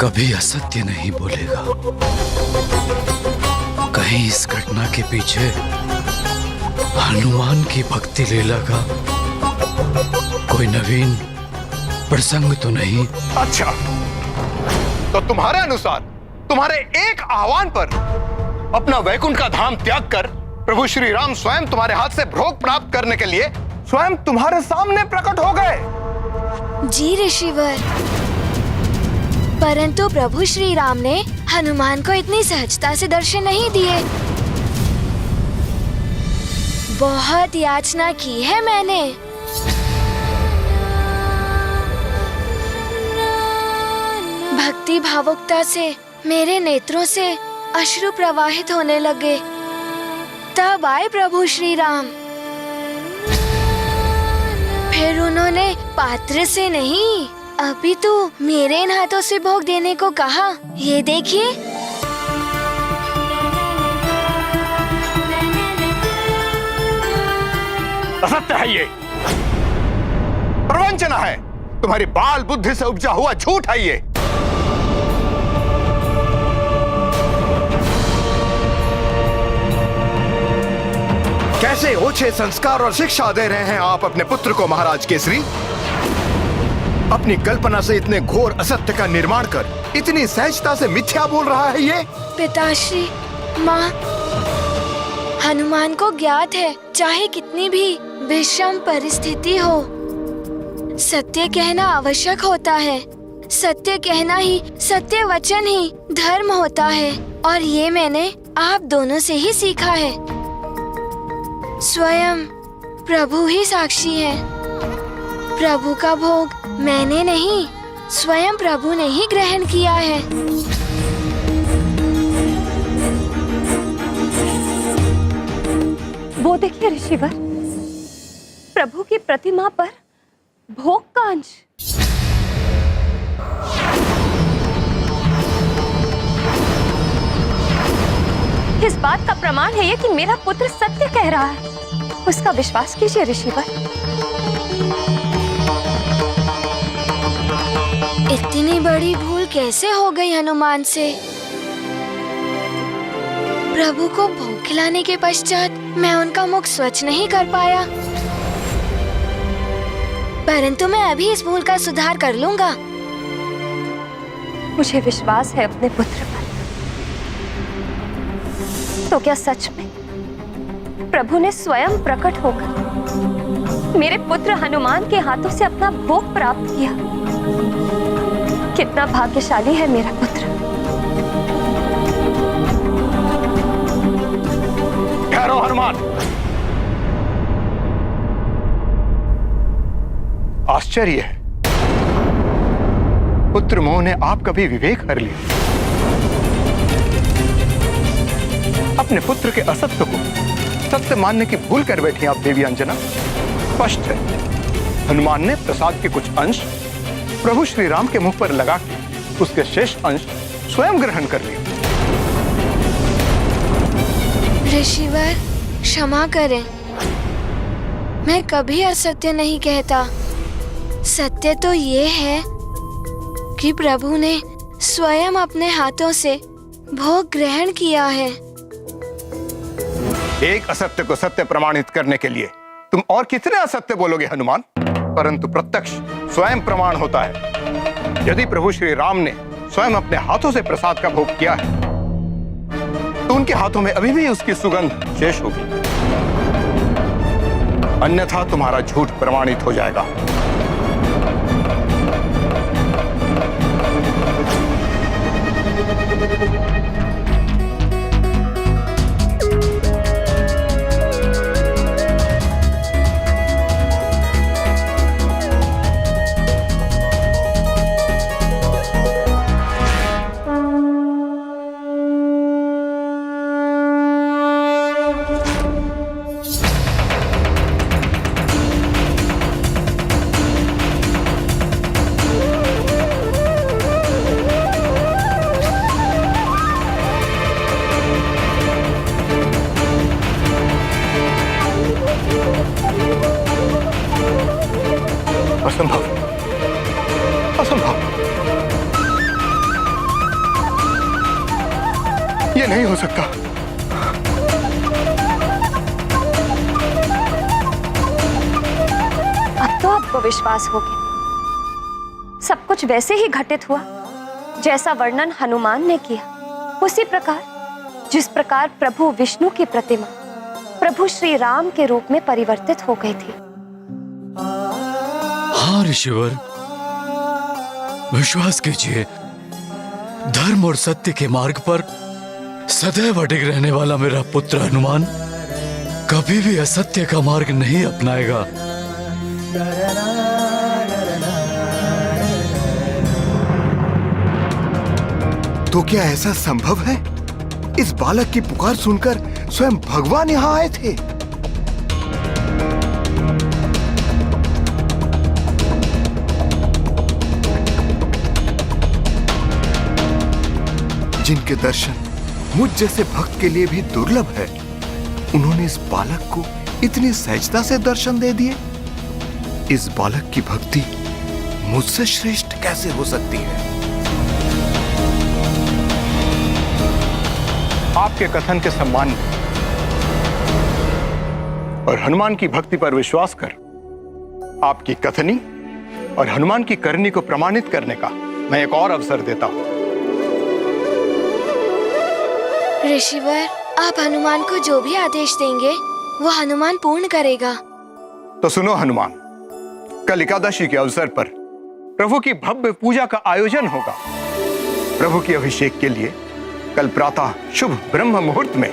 कभी असत्य नहीं बोलेगा। कहीं इस घटना के पीछे हनुमान की भक्ति लीला का कोई नवीन प्रसंग तो नहीं? अच्छा, तो तुम्हारे अनुसार तुम्हारे एक आह्वान पर अपना वैकुंठ का धाम त्याग कर प्रभु श्री राम स्वयं तुम्हारे हाथ से भोग प्राप्त करने के लिए स्वयं तुम्हारे सामने प्रकट हो गए। जी ऋषिवर, परंतु प्रभु श्री राम ने हनुमान को इतनी सहजता से दर्शन नहीं दिए। बहुत याचना की है मैंने। भक्ति भावुकता से मेरे नेत्रों से अश्रु प्रवाहित होने लगे। तब आए प्रभु श्री राम। फिर उन्होंने पात्र से नहीं, अपितु मेरे इन हाथों से भोग देने को कहा। ये देखिए। असत्य है ये, प्रवंचना है, तुम्हारी बाल बुद्धि से उपजा हुआ झूठ है ये। कैसे ओछे संस्कार और शिक्षा दे रहे हैं आप अपने पुत्र को महाराज केसरी। अपनी कल्पना से इतने घोर असत्य का निर्माण कर इतनी सहजता से मिथ्या बोल रहा है ये। पिताश्री, माँ, हनुमान को ज्ञात है चाहे कितनी भी विषम परिस्थिति हो, सत्य कहना आवश्यक होता है। सत्य कहना ही, सत्य वचन ही धर्म होता है, और ये मैंने आप दोनों से ही सीखा है। स्वयं प्रभु ही साक्षी है। प्रभु का भोग मैंने नहीं, स्वयं प्रभु ने ही ग्रहण किया है। वो देखिए ऋषिवर, प्रभु की प्रतिमा पर भोग का अंश। इस बात का प्रमाण है ये कि मेरा पुत्र सत्य कह रहा है। उसका विश्वास कीजिए ऋषिवर। इतनी बड़ी भूल कैसे हो गई हनुमान से? प्रभु को भोग खिलाने के पश्चात मैं उनका मुख स्वच्छ नहीं कर पाया, परंतु मैं अभी इस भूल का सुधार कर लूंगा। मुझे विश्वास है अपने पुत्र पर। तो क्या सच में प्रभु ने स्वयं प्रकट होकर मेरे पुत्र हनुमान के हाथों से अपना भोग प्राप्त किया? कितना भाग्यशाली है मेरा पुत्र। ठहरो हनुमान। आश्चर्य है, पुत्र मोह ने आपका भी विवेक हर लिया। अपने पुत्र के असत्य को सत्य मानने की भूल कर बैठी आप देवी अंजना। स्पष्ट है, हनुमान ने प्रसाद के कुछ अंश प्रभु श्री राम के मुख पर लगा के उसके शेष अंश स्वयं ग्रहण कर लिया। ऋषिवर, क्षमा करें, मैं कभी असत्य नहीं कहता। सत्य तो ये है कि प्रभु ने स्वयं अपने हाथों से भोग ग्रहण किया है। एक असत्य को सत्य प्रमाणित करने के लिए तुम और कितने असत्य बोलोगे हनुमान? परंतु प्रत्यक्ष स्वयं प्रमाण होता है। यदि प्रभु श्री राम ने स्वयं अपने हाथों से प्रसाद का भोग किया है तो उनके हाथों में अभी भी उसकी सुगंध शेष होगी, अन्यथा तुम्हारा झूठ प्रमाणित हो जाएगा। असंभव, असंभव, ये नहीं हो सकता। अब तो आपको विश्वास हो गया। सब कुछ वैसे ही घटित हुआ जैसा वर्णन हनुमान ने किया। उसी प्रकार जिस प्रकार प्रभु विष्णु की प्रतिमा प्रभु श्री राम के रूप में परिवर्तित हो गई थी। हाँ ऋषिवर, विश्वास कीजिए, धर्म और सत्य के मार्ग पर सदैव अडिग रहने वाला मेरा पुत्र हनुमान कभी भी असत्य का मार्ग नहीं अपनाएगा। तो क्या ऐसा संभव है? इस बालक की पुकार सुनकर स्वयं भगवान यहाँ आए थे। जिनके दर्शन मुझ जैसे भक्त के लिए भी दुर्लभ है, उन्होंने इस बालक को इतनी सहजता से दर्शन दे दिए। इस बालक की भक्ति मुझसे श्रेष्ठ कैसे हो सकती है? आपके कथन के सम्मान में और हनुमान की भक्ति पर विश्वास कर आपकी कथनी और हनुमान की करनी को प्रमाणित करने का मैं एक और अवसर देता हूं। ऋषिवर, आप हनुमान को जो भी आदेश देंगे वो हनुमान पूर्ण करेगा। तो सुनो हनुमान, कल एकादशी के अवसर पर प्रभु की भव्य पूजा का आयोजन होगा। प्रभु के अभिषेक के लिए कल प्रातः शुभ ब्रह्म मुहूर्त में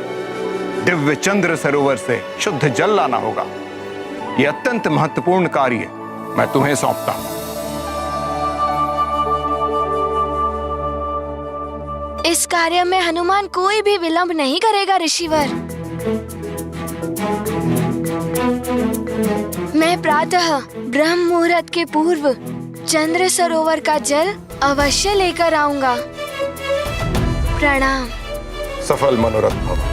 दिव्य चंद्र सरोवर से शुद्ध जल लाना होगा। यह अत्यंत महत्वपूर्ण कार्य मैं तुम्हें सौंपता हूं। इस कार्य में हनुमान कोई भी विलंब नहीं करेगा ऋषिवर। मैं प्रातः ब्रह्म मुहूर्त के पूर्व चंद्र सरोवर का जल अवश्य लेकर आऊंगा। प्रणाम। सफल मनोरथ भव।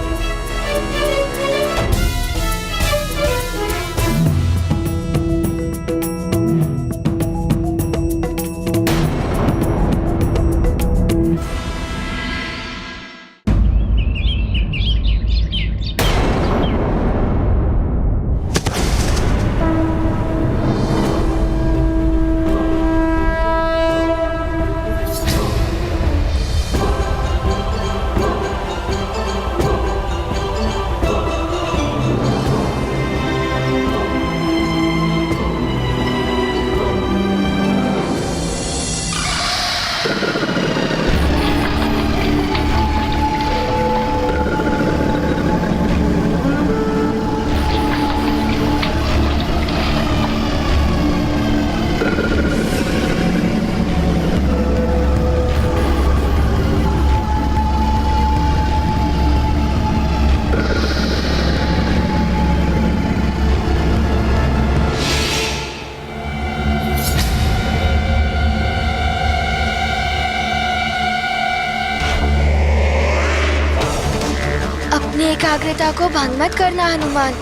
अपनी एकाग्रता को भंग मत करना हनुमान।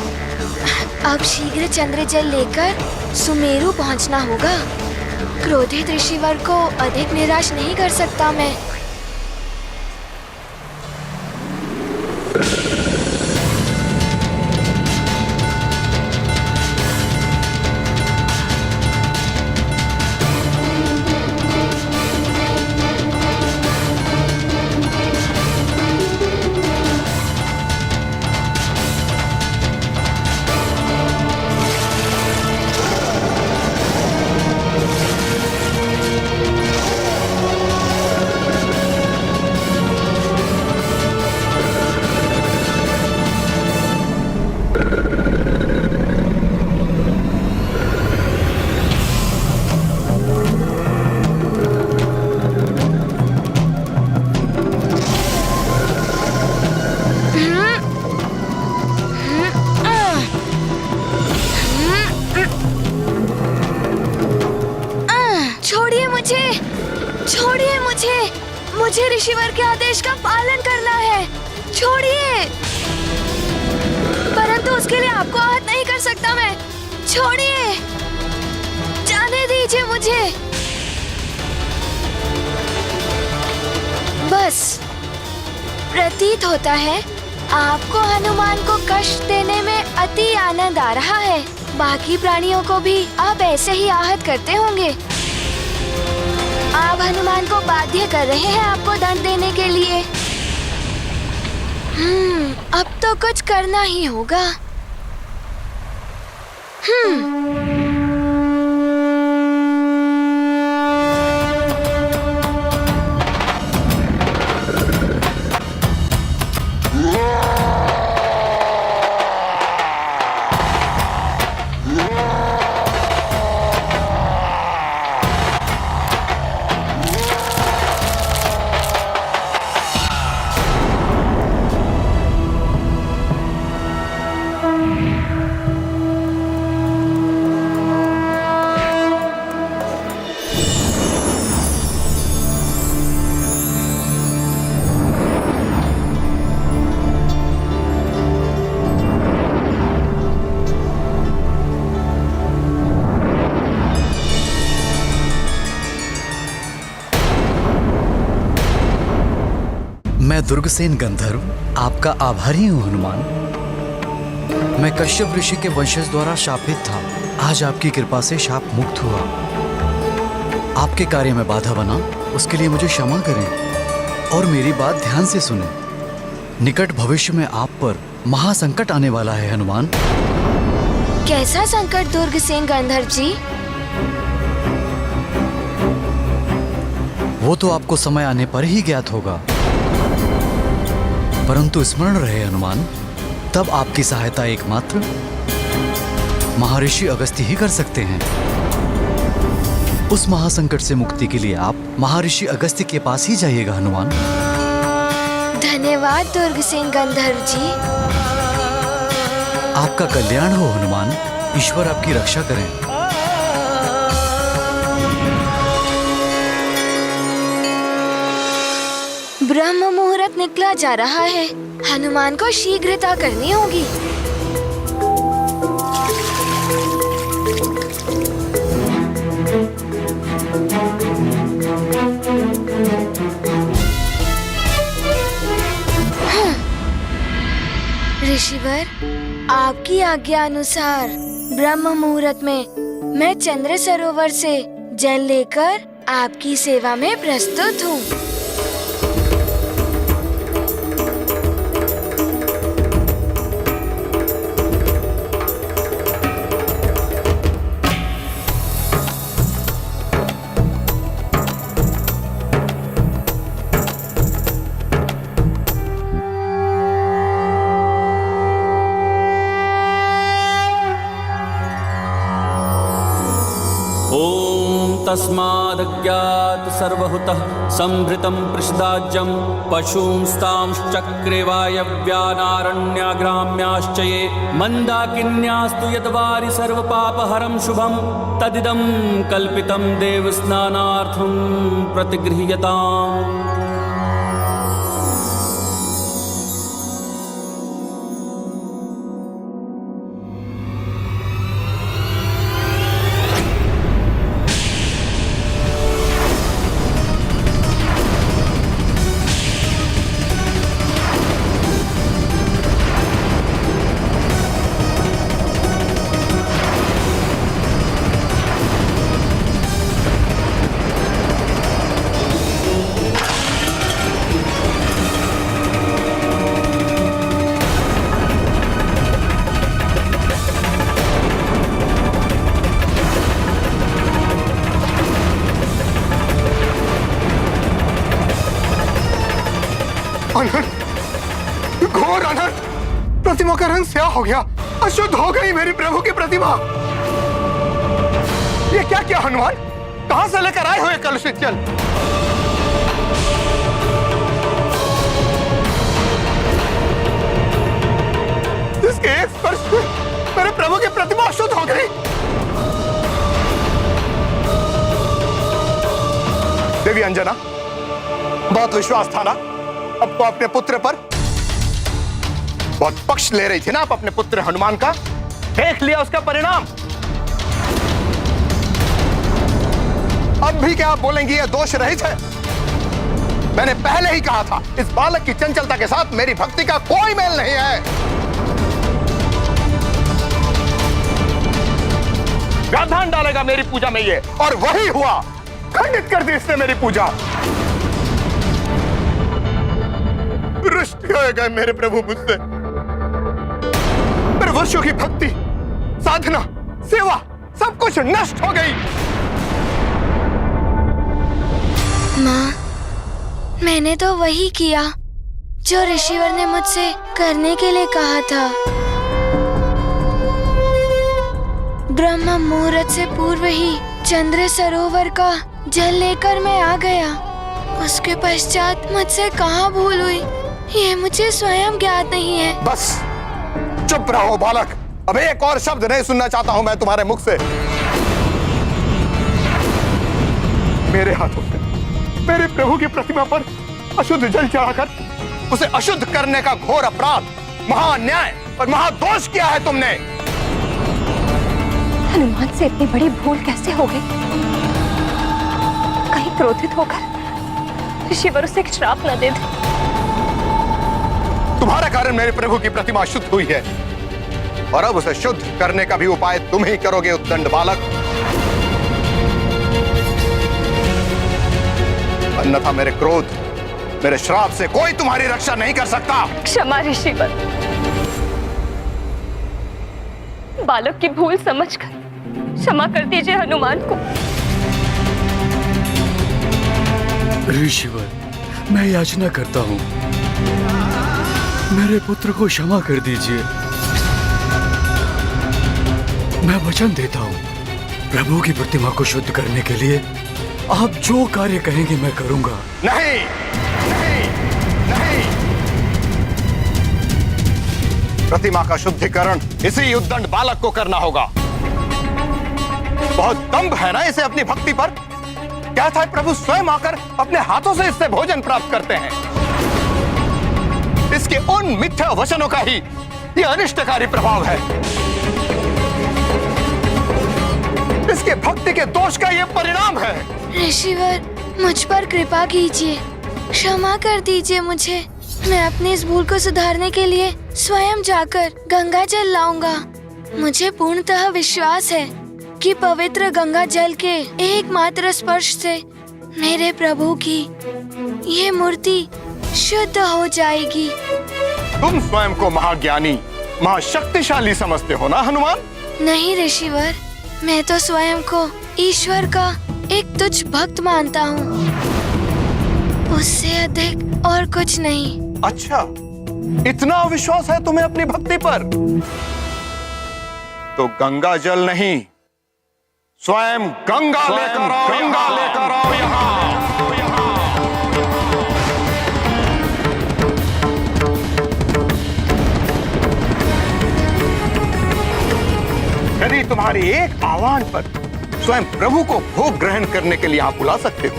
अब शीघ्र चंद्र जल लेकर सुमेरु पहुंचना होगा। क्रोधित ऋषिवर को अधिक निराश नहीं कर सकता मैं। मुझे ऋषिवर के आदेश का पालन करना है। छोड़िए। परंतु उसके लिए आपको आहत नहीं कर सकता मैं। छोड़िए, जाने दीजिए मुझे। बस प्रतीत होता है आपको हनुमान को कष्ट देने में अति आनंद आ रहा है। बाकी प्राणियों को भी आप ऐसे ही आहत करते होंगे। आप हनुमान को बाध्य कर रहे हैं आपको दंड देने के लिए। अब तो कुछ करना ही होगा। मैं दुर्गसेन गंधर्व आपका आभारी हूँ हनुमान। मैं कश्यप ऋषि के वंशज द्वारा शापित था। आज आपकी कृपा से शाप मुक्त हुआ। आपके कार्य में बाधा बना, उसके लिए मुझे क्षमा करें और मेरी बात ध्यान से सुनें। निकट भविष्य में आप पर महासंकट आने वाला है हनुमान। कैसा संकट दुर्गसेन गंधर्व जी? वो तो आपको समय आने पर ही ज्ञात होगा, परंतु स्मरण रहे हनुमान, तब आपकी सहायता एकमात्र महर्षि अगस्त्य ही कर सकते हैं। उस महासंकट से मुक्ति के लिए आप महर्षि अगस्त्य के पास ही जाइएगा हनुमान। धन्यवाद दुर्गसेन गंधर्व जी। आपका कल्याण हो हनुमान। ईश्वर आपकी रक्षा करें। ब्रह्म मुहूर्त निकला जा रहा है। हनुमान को शीघ्रता करनी होगी। ऋषिवर, आपकी आज्ञा अनुसार ब्रह्म मुहूर्त में मैं चंद्र सरोवर से जल लेकर आपकी सेवा में प्रस्तुत हूँ। तस्मादज्ञात सर्वहुतः संभृतं पृषदाज्यं पशूंस्तांश्चक्रे वायव्यानारण्याग्राम्याश्च ये मन्दाकिन्यास्तु यद्वारि सर्वपापहरं शुभं तदिदं कल्पितं देवस्नानार्थं प्रतिगृह्यताम्। अनंत, घोर अनंत, प्रतिमा का रंग स्याह हो गया, अशुद्ध हो गई मेरी प्रभु की प्रतिमा। ये क्या किया हनुमान? कहां से लेकर आए हो ये कलुषित जल? जिसके एक स्पर्श से मेरे प्रभु की प्रतिमा अशुद्ध हो गई। देवी अंजना, बहुत विश्वास था ना अब तो अपने पुत्र पर? बहुत पक्ष ले रही थी ना आप अपने पुत्र हनुमान का? देख लिया उसका परिणाम। अब भी क्या आप बोलेंगी ये दोष रहित है? मैंने पहले ही कहा था इस बालक की चंचलता के साथ मेरी भक्ति का कोई मेल नहीं है। व्याधान डालेगा मेरी पूजा में ये, और वही हुआ। खंडित कर दी इसने मेरी पूजा। रुष्ट हो गए मेरे प्रभु मुझसे। मेरे वर्षों की भक्ति, साधना, सेवा सब कुछ नष्ट हो गई। माँ, मैंने तो वही किया जो ऋषिवर ने मुझसे करने के लिए कहा था। ब्रह्म मुहूर्त से पूर्व ही चंद्र सरोवर का जल लेकर मैं आ गया। उसके पश्चात मुझसे कहाँ भूल हुई ये मुझे स्वयं ज्ञात नहीं है। बस चुप रहो बालक, अब एक और शब्द नहीं सुनना चाहता हूं मैं तुम्हारे मुख से। मेरे हाथों से मेरे प्रभु की प्रतिमा पर अशुद्ध जल चढ़ाकर उसे अशुद्ध करने का घोर अपराध, महान्याय और महादोष किया है तुमने। हनुमान से इतनी बड़ी भूल कैसे हो गई? कहीं क्रोधित होकर ऋषिवर उसे एक श्राप न दे दे। तुम्हारे कारण मेरे प्रभु की प्रतिमा शुद्ध हुई है, और अब उसे शुद्ध करने का भी उपाय तुम ही करोगे उद्दंड बालक। अन्यथा मेरे क्रोध, मेरे श्राप से कोई तुम्हारी रक्षा नहीं कर सकता। क्षमा ऋषिवर, बालक की भूल समझकर क्षमा कर दीजिए हनुमान को। ऋषिवर, मैं याचना करता हूँ, मेरे पुत्र को क्षमा कर दीजिए। मैं वचन देता हूँ, प्रभु की प्रतिमा को शुद्ध करने के लिए आप जो कार्य कहेंगे मैं करूंगा। नहीं, नहीं, नहीं। प्रतिमा का शुद्धिकरण इसी उद्दंड बालक को करना होगा। बहुत दंभ है ना इसे अपनी भक्ति पर। क्या था प्रभु स्वयं आकर अपने हाथों से इससे भोजन प्राप्त करते हैं। इसके उन मिथ्या वचनों का ही यह अनिष्टकारी प्रभाव है। इसके भक्ति के दोष का यह परिणाम है। ऋषिवर, मुझ पर कृपा कीजिए, क्षमा कर दीजिए मुझे। मैं अपनी इस भूल को सुधारने के लिए स्वयं जाकर गंगा जल लाऊंगा। मुझे पूर्णतः विश्वास है कि पवित्र गंगा जल के एकमात्र स्पर्श से मेरे प्रभु की ये मूर्ति शुद्ध हो जाएगी। तुम स्वयं को महाज्ञानी, महाशक्तिशाली समझते हो ना हनुमान? नहीं ऋषिवर, मैं तो स्वयं को ईश्वर का एक तुच्छ भक्त मानता हूँ, उससे अधिक और कुछ नहीं। अच्छा, इतना विश्वास है तुम्हें अपनी भक्ति पर? तो गंगा जल नहीं, स्वयं गंगा लेकर आओ, गंगा लेकर आओ यहाँ। यदि तुम्हारी एक आह्वान पर स्वयं प्रभु को भोग ग्रहण करने के लिए आप बुला सकते हो,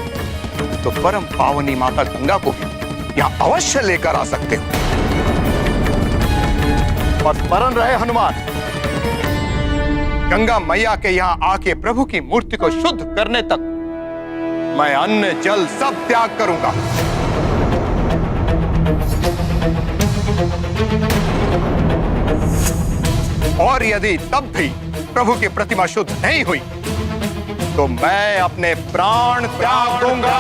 तो परम पावनी माता गंगा को भी यहाँ अवश्य लेकर आ सकते हो। और स्मरण रहे हनुमान, गंगा मैया के यहाँ आके प्रभु की मूर्ति को शुद्ध करने तक मैं अन्न जल सब त्याग करूंगा। और यदि तब भी प्रभु की प्रतिमा शुद्ध नहीं हुई तो मैं अपने प्राण त्याग दूंगा।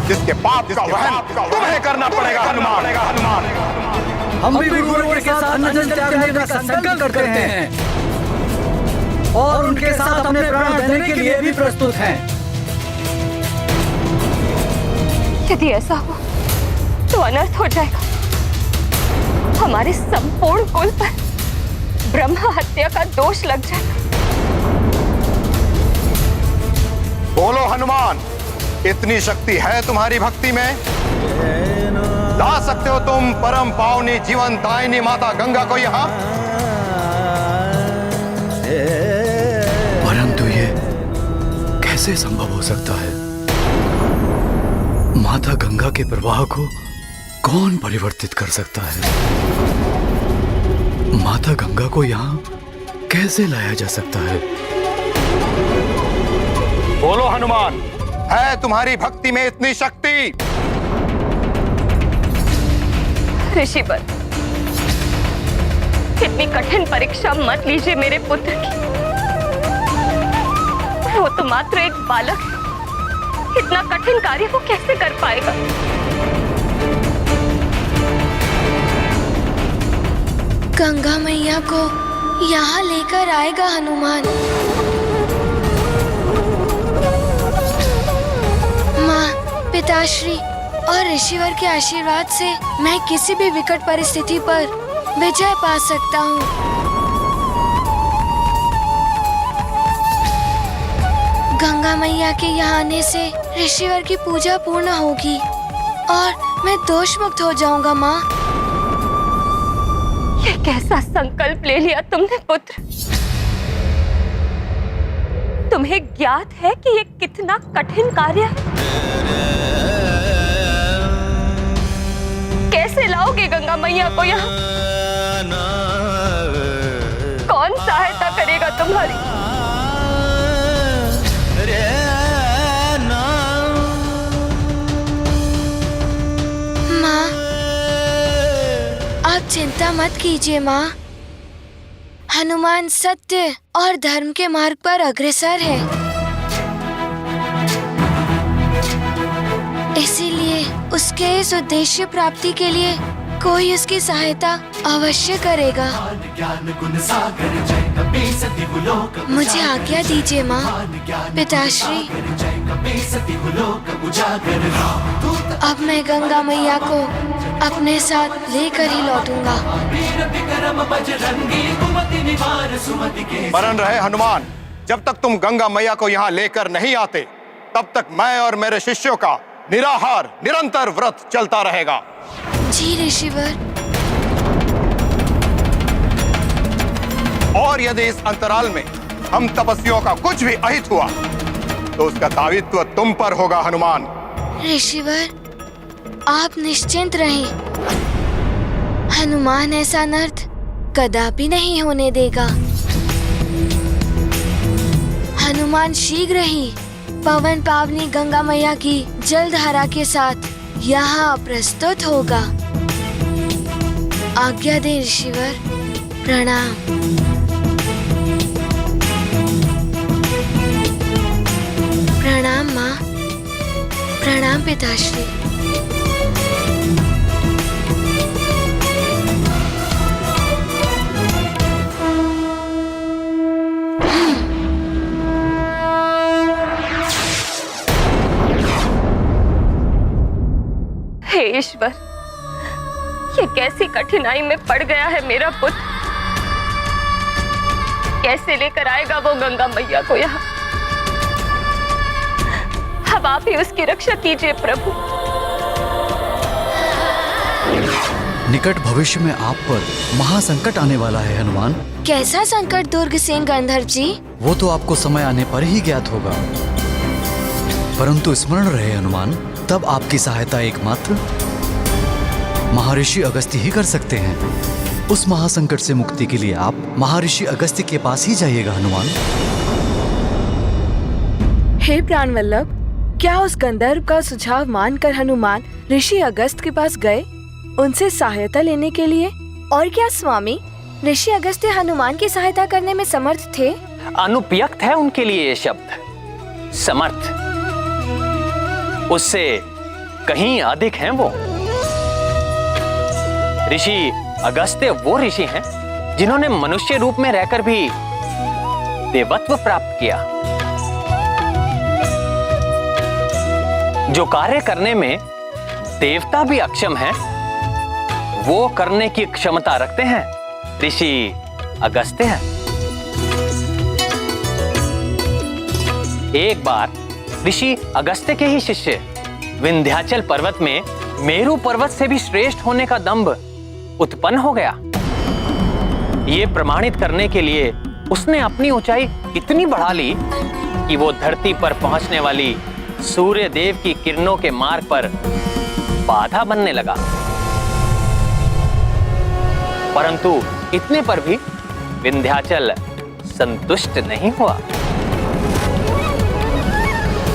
जिसके पाप का वहन तुम्हें करना पड़ेगा हनुमान। हम भी गुरुओं के साथ अन्न जल त्यागने का संकल्प करते हैं और उनके साथ अपने प्राण देने के लिए भी प्रस्तुत हैं। यदि ऐसा हो तो अनर्थ हो जाएगा। हमारे संपूर्ण कुल पर ब्रह्मा हत्या का दोष लग जाएगा। बोलो हनुमान, इतनी शक्ति है तुम्हारी भक्ति में? ला सकते हो तुम परम पावनी जीवन दायिनी माता गंगा को यहाँ? परंतु ये कैसे संभव हो सकता है? माता गंगा के प्रवाह को कौन परिवर्तित कर सकता है? माता गंगा को यहाँ कैसे लाया जा सकता है? बोलो हनुमान, है तुम्हारी भक्ति में इतनी शक्ति? ऋषिवर, इतनी कठिन परीक्षा मत लीजिए मेरे पुत्र की। वो तो मात्र एक बालक है, इतना कठिन कार्य वो कैसे कर पाएगा? गंगा मैया को यहाँ लेकर आएगा हनुमान। माँ, पिताश्री और ऋषिवर के आशीर्वाद से मैं किसी भी विकट परिस्थिति पर विजय पा सकता हूँ। गंगा मैया के यहाँ आने से ऋषिवर की पूजा पूर्ण होगी और मैं दोष मुक्त हो जाऊंगा। माँ, ये कैसा संकल्प ले लिया तुमने पुत्र? तुम्हें ज्ञात है कि ये कितना कठिन कार्य है? कैसे लाओगे गंगा मैया को यहाँ? कौन सहायता करेगा तुम्हारी? माँ, आप चिंता मत कीजिए माँ। हनुमान सत्य और धर्म के मार्ग पर अग्रसर है, इसीलिए उसके इस उद्देश्य प्राप्ति के लिए कोई उसकी सहायता अवश्य करेगा। मुझे आज्ञा दीजिए माँ। पिताश्री, अब मैं गंगा मैया को अपने साथ लेकर ही लौटूंगा। मरण रहे हनुमान, जब तक तुम गंगा मैया को यहाँ लेकर नहीं आते तब तक मैं और मेरे शिष्यों का निराहार निरंतर व्रत चलता रहेगा। जी ऋषिवर। और यदि इस अंतराल में हम तपस्वियों का कुछ भी अहित हुआ तो उसका दायित्व तुम पर होगा हनुमान। ऋषिवर, आप निश्चिंत रहें। हनुमान ऐसा अनर्थ कदापि नहीं होने देगा। हनुमान शीघ्र ही पवन पावनी गंगा मैया की जलधारा के साथ यहाँ प्रस्तुत होगा। आज्ञा दे ऋषिवर। प्रणाम। प्रणाम माँ। प्रणाम पिताश्री। हे ईश्वर, ये कैसी कठिनाई में पड़ गया है मेरा पुत्र। कैसे लेकर आएगा वो गंगा मैया को यहाँ? अब आप ही उसकी रक्षा कीजिए प्रभु। निकट भविष्य में आप पर महासंकट आने वाला है हनुमान। कैसा संकट दुर्गसेन गंधर्व जी? वो तो आपको समय आने पर ही ज्ञात होगा, परंतु स्मरण रहे हनुमान, तब आपकी सहायता एकमात्र महर्षि अगस्त्य ही कर सकते हैं। उस महासंकट से मुक्ति के लिए आप महर्षि अगस्त्य के पास ही जाइएगा हनुमान। हे प्राणवल्लभ, क्या उस गंधर्व का सुझाव मानकर हनुमान ऋषि अगस्त के पास गए उनसे सहायता लेने के लिए? और क्या स्वामी, ऋषि अगस्त्य हनुमान की सहायता करने में समर्थ थे? अनुपयुक्त है उनके लिए ये शब्द समर्थ, उससे कहीं अधिक हैं वो। ऋषि अगस्त्य वो ऋषि हैं जिन्होंने मनुष्य रूप में रहकर भी देवत्व प्राप्त किया। जो कार्य करने में देवता भी अक्षम है, वो करने की क्षमता रखते हैं ऋषि अगस्त्य हैं। एक बार ऋषि अगस्त्य के ही शिष्य विंध्याचल पर्वत में मेरु पर्वत से भी श्रेष्ठ होने का दंभ उत्पन्न हो गया। ये प्रमाणित करने के लिए उसने अपनी ऊंचाई इतनी बढ़ा ली कि वो धरती पर पहुंचने वाली सूर्य देव की किरणों के मार्ग पर बाधा बनने लगा। परंतु इतने पर भी विंध्याचल संतुष्ट नहीं हुआ।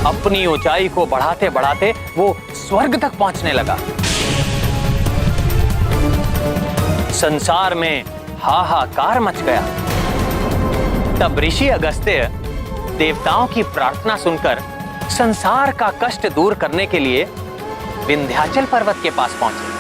अपनी ऊंचाई को बढ़ाते बढ़ाते वो स्वर्ग तक पहुंचने लगा। संसार में हाहाकार मच गया। तब ऋषि अगस्त्य देवताओं की प्रार्थना सुनकर संसार का कष्ट दूर करने के लिए विंध्याचल पर्वत के पास पहुंचे।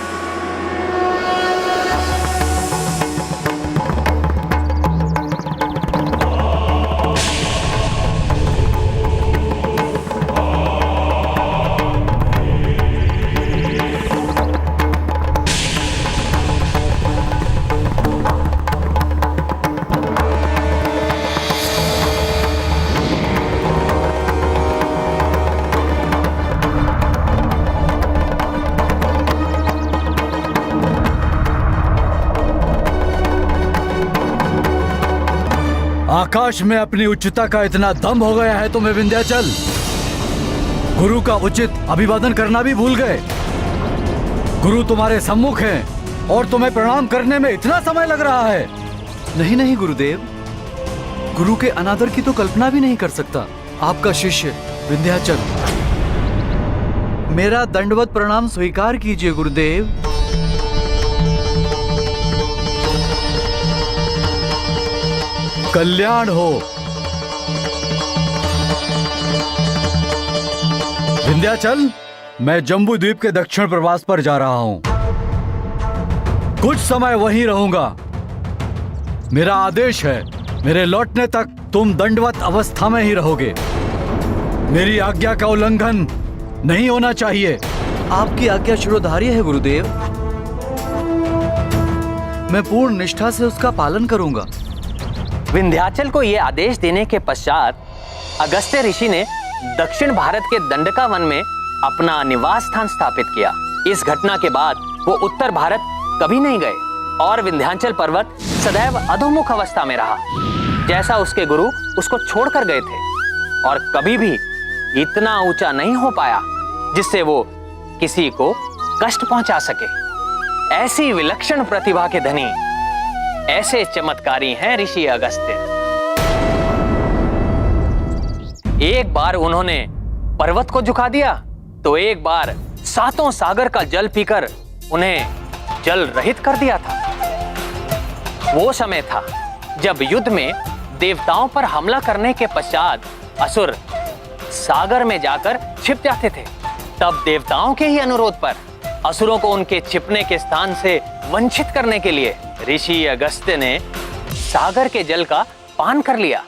आकाश में अपनी उच्चता का इतना दम हो गया है तुम्हें विंध्याचल। गुरु का उचित अभिवादन करना भी भूल गए। गुरु तुम्हारे सम्मुख हैं और तुम्हें प्रणाम करने में इतना समय लग रहा है। नहीं नहीं गुरुदेव, गुरु के अनादर की तो कल्पना भी नहीं कर सकता। आपका शिष्य विंध्याचल। मेरा दंडवत प्रणाम स्वीकार कीजिए गुरुदेव। कल्याण हो। विंध्याचल, मैं जम्बू द्वीप के दक्षिण प्रवास पर जा रहा हूं। कुछ समय वहीं रहूंगा। मेरा आदेश है, मेरे लौटने तक तुम दंडवत अवस्था में ही रहोगे। मेरी आज्ञा का उल्लंघन नहीं होना चाहिए। आपकी आज्ञा शिरोधार्य है गुरुदेव। मैं पूर्ण निष्ठा से उसका पालन करूंगा। विंध्याचल को यह आदेश देने के पश्चात अगस्त्य ऋषि ने दक्षिण भारत के दंडका वन में अपना निवास स्थान स्थापित किया। इस घटना के बाद वो उत्तर भारत कभी नहीं गए और विंध्याचल पर्वत सदैव अधोमुख अवस्था में रहा, जैसा उसके गुरु उसको छोड़कर गए थे, और कभी भी इतना ऊंचा नहीं हो पाया जिससे वो किसी को कष्ट पहुंचा सके। ऐसी विलक्षण प्रतिभा के धनी, ऐसे चमत्कारी हैं ऋषि अगस्त्य। एक बार उन्होंने पर्वत को झुका दिया, तो एक बार सातों सागर का जल पीकर उन्हें जल रहित कर दिया था। वो समय था जब युद्ध में देवताओं पर हमला करने के पश्चात असुर सागर में जाकर छिप जाते थे। तब देवताओं के ही अनुरोध पर असुरों को उनके छिपने के स्थान से वंचित करने के लिए ऋषि अगस्त्य ने सागर के जल का पान कर लिया।